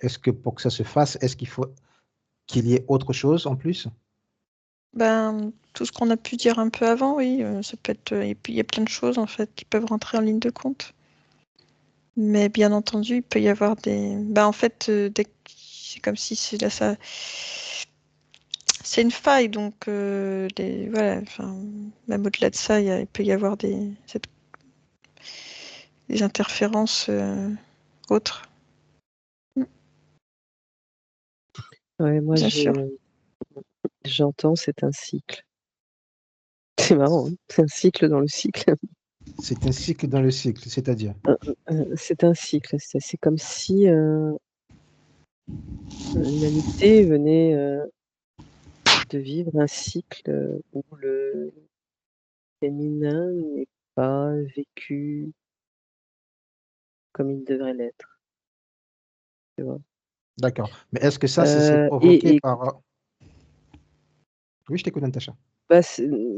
Est-ce que pour que ça se fasse, est-ce qu'il faut qu'il y ait autre chose en plus? Ben, tout ce qu'on a pu dire un peu avant, oui, ça peut être. Et puis il y a plein de choses en fait qui peuvent rentrer en ligne de compte. Mais bien entendu, il peut y avoir des. Ben, en fait, c'est comme si c'est là ça. C'est une faille, donc voilà. Enfin, même au-delà de ça, il peut y avoir des interférences autres. Ouais, moi, Bien sûr. j'entends, c'est un cycle. C'est marrant, hein, c'est un cycle dans le cycle. C'est un cycle dans le cycle, c'est-à-dire. C'est un cycle. C'est comme si l'humanité venait de vivre un cycle où le féminin n'est pas vécu comme il devrait l'être. Tu vois. D'accord. Mais est-ce que ça, c'est provoqué Et par... Oui, je t'écoute, Natacha. bah,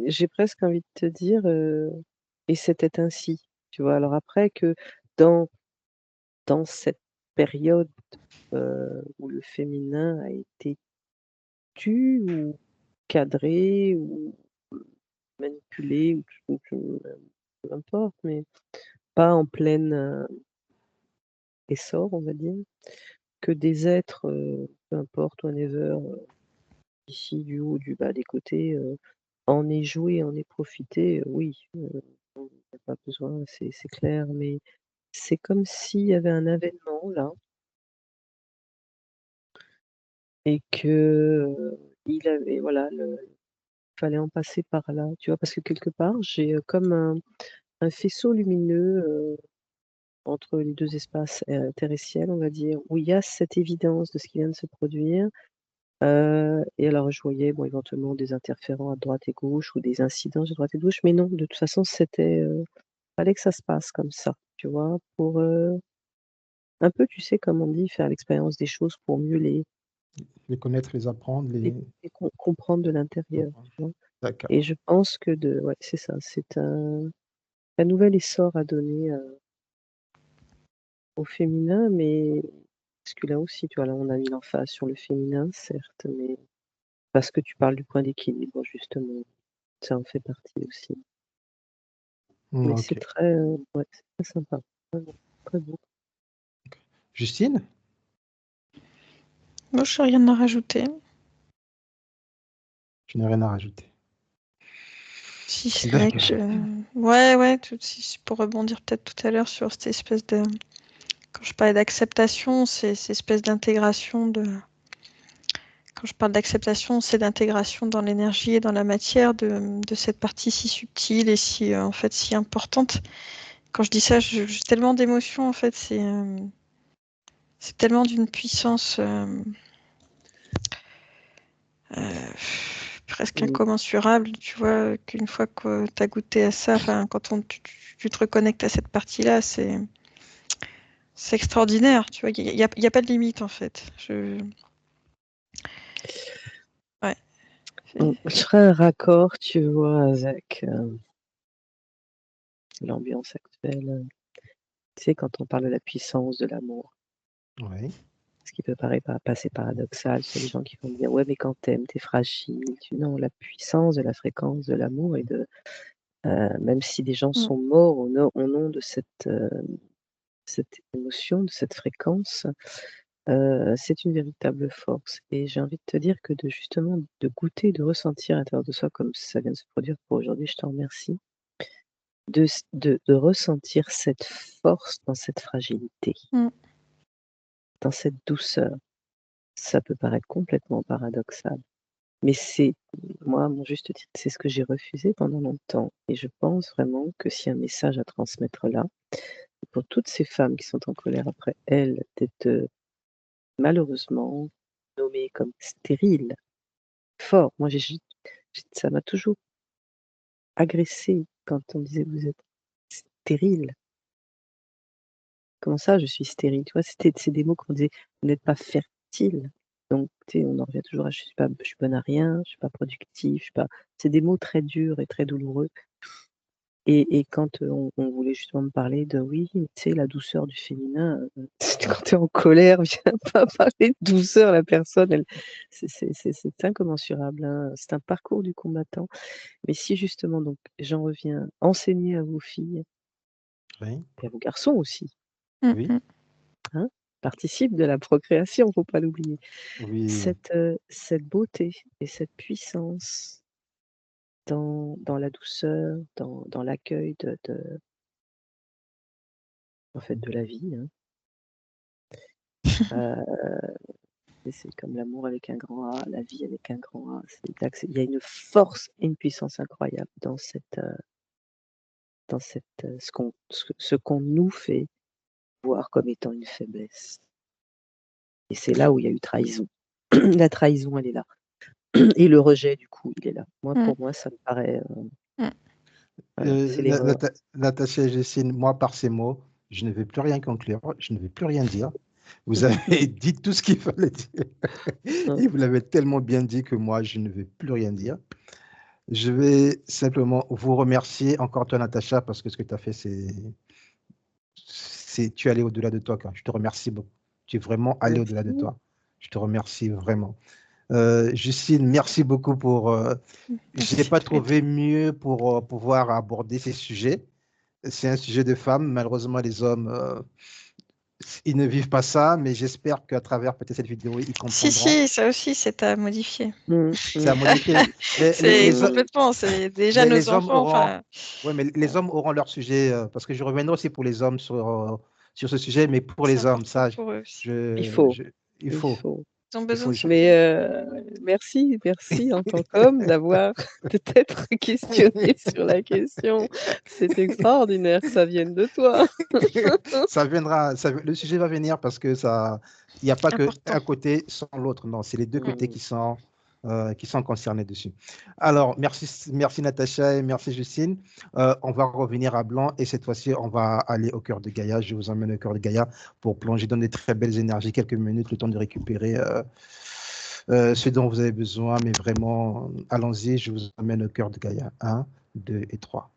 j'ai presque envie de te dire, et c'était ainsi. Tu vois. Alors après que dans cette période où le féminin a été tu ou cadré ou manipulé ou peu importe, mais pas en pleine essor, on va dire, que des êtres, peu importe, whatever, ici, du haut, du bas, des côtés, en aient joué, en aient profité, oui, on n'a pas besoin, c'est clair, mais c'est comme s'il y avait un avènement là et que il avait voilà, fallait en passer par là, tu vois? Parce que quelque part, j'ai, comme un faisceau lumineux, entre les 2 espaces, terre et ciel, on va dire, où il y a cette évidence de ce qui vient de se produire, et alors je voyais, bon, éventuellement des interférents à droite et gauche ou des incidents à droite et gauche, mais non, de toute façon, fallait que ça se passe comme ça, tu vois? Pour, un peu, tu sais, comme on dit, faire l'expérience des choses pour mieux Les connaître, les apprendre, les comprendre de l'intérieur, comprendre. tu vois? D'accord. Et je pense que ouais, c'est ça, c'est un nouvel essor à donner, au féminin, mais masculin aussi, tu vois? Là, on a mis l'emphase sur le féminin, certes, mais parce que tu parles du point d'équilibre, justement. Ça en fait partie aussi. Mais c'est Ok. très, ouais, c'est très sympa. Vraiment, très beau. Justine? Moi, je n'ai rien à rajouter. Je n'ai rien à rajouter. Si ce n'est D'accord. que. Ouais, pour rebondir peut-être tout à l'heure sur cette espèce de. Quand je parlais d'acceptation, c'est cette espèce d'intégration de. Quand je parle d'acceptation, c'est d'intégration dans l'énergie et dans la matière de cette partie si subtile et si, en fait, si importante. Quand je dis ça, j'ai tellement d'émotions, en fait, c'est tellement d'une puissance presque Mmh. incommensurable, tu vois, qu'une fois que tu as goûté à ça, enfin, quand tu te reconnectes à cette partie-là, c'est extraordinaire, tu vois, il y a pas de limite, en fait. Ouais. Je ferai un raccord, tu vois, avec, l'ambiance actuelle, tu sais, quand on parle de la puissance de l'amour, Oui. ce qui peut passer paradoxal, c'est les gens qui vont me dire: «Ouais, mais quand t'aimes, t'es fragile». Non, la puissance de la fréquence de l'amour et même si des gens Mm. sont morts au nom de cette émotion, de cette fréquence, c'est une véritable force et j'ai envie de te dire que justement de goûter, de ressentir à l'intérieur de soi comme ça vient de se produire pour aujourd'hui, je t'en remercie, de ressentir cette force dans cette fragilité, Mm. dans cette douceur. Ça peut paraître complètement paradoxal, mais c'est moi, à mon juste titre, c'est ce que j'ai refusé pendant longtemps et je pense vraiment que s'il y a un message à transmettre là, pour toutes ces femmes qui sont en colère après elles d'être, malheureusement nommées comme stériles. Fort. Moi, ça m'a toujours agressée quand on disait: «Vous êtes stérile». Comment ça, je suis stérile? Tu vois? C'est des mots qu'on disait: «Vous n'êtes pas fertile». Donc tu sais, on en revient toujours à: «Je suis bonne à rien, je suis pas productif, je suis pas». C'est des mots très durs et très douloureux Et quand on voulait justement me parler de oui, tu sais, la douceur du féminin, quand tu es en colère, viens pas parler de douceur, la personne, c'est incommensurable, hein. C'est un parcours du combattant. Mais si justement, donc j'en reviens, enseigner à vos filles Oui, et à vos garçons aussi, oui, hein, participe de la procréation, faut pas l'oublier. oui, Cette beauté et cette puissance dans la douceur, dans l'accueil en fait, de la vie, hein. C'est comme l'amour avec un grand A, la vie avec un grand A. Il y a une force et une puissance incroyable ce qu'on nous fait voir comme étant une faiblesse. Et c'est là où il y a eu trahison. La trahison, elle est là. Et le rejet, du coup, il est là. Pour moi, ça me paraît, voilà, c'est l'erreur. Natacha et Justine, moi, par ces mots, je ne vais plus rien conclure, je ne vais plus rien dire. Vous avez dit tout ce qu'il fallait dire. Et vous l'avez tellement bien dit que moi, je ne vais plus rien dire. Je vais simplement vous remercier, encore toi, Natacha, parce que ce que tu as fait, tu es allé au-delà de toi, quoi. Je te remercie beaucoup. Tu es vraiment allé au-delà de Merci. toi. Je te remercie vraiment. Justine, merci beaucoup pour. Je n'ai pas trouvé mieux pour pouvoir aborder ces sujets. C'est un sujet de femmes. Malheureusement, les hommes, ils ne vivent pas ça, mais j'espère qu'à travers peut-être cette vidéo, ils comprendront. Si, ça aussi, c'est à modifier. C'est à modifier. Mais C'est complètement, c'est déjà nos les hommes enfants. auront, Enfin, ouais, mais les hommes auront leur sujet, parce que je reviendrai aussi pour les hommes sur ce sujet, mais pour c'est les hommes, important ça, pour eux aussi. Il faut. il Il faut, faut. Ils ont il besoin faut. de ça. Mais merci en tant qu'homme d'avoir peut-être questionné sur la question. C'est extraordinaire que ça vienne de toi. Ça viendra, le sujet va venir parce que ça, il n'y a pas Important. qu'un côté sans l'autre, non, c'est les deux côtés Mm. qui sont concernés dessus. Alors, merci Natacha et merci Justine. On va revenir à Blanc et cette fois-ci, on va aller au cœur de Gaïa. Je vous emmène au cœur de Gaïa pour plonger dans des très belles énergies, quelques minutes, le temps de récupérer ce dont vous avez besoin, mais vraiment, allons-y, je vous emmène au cœur de Gaïa. 1, 2 et 3.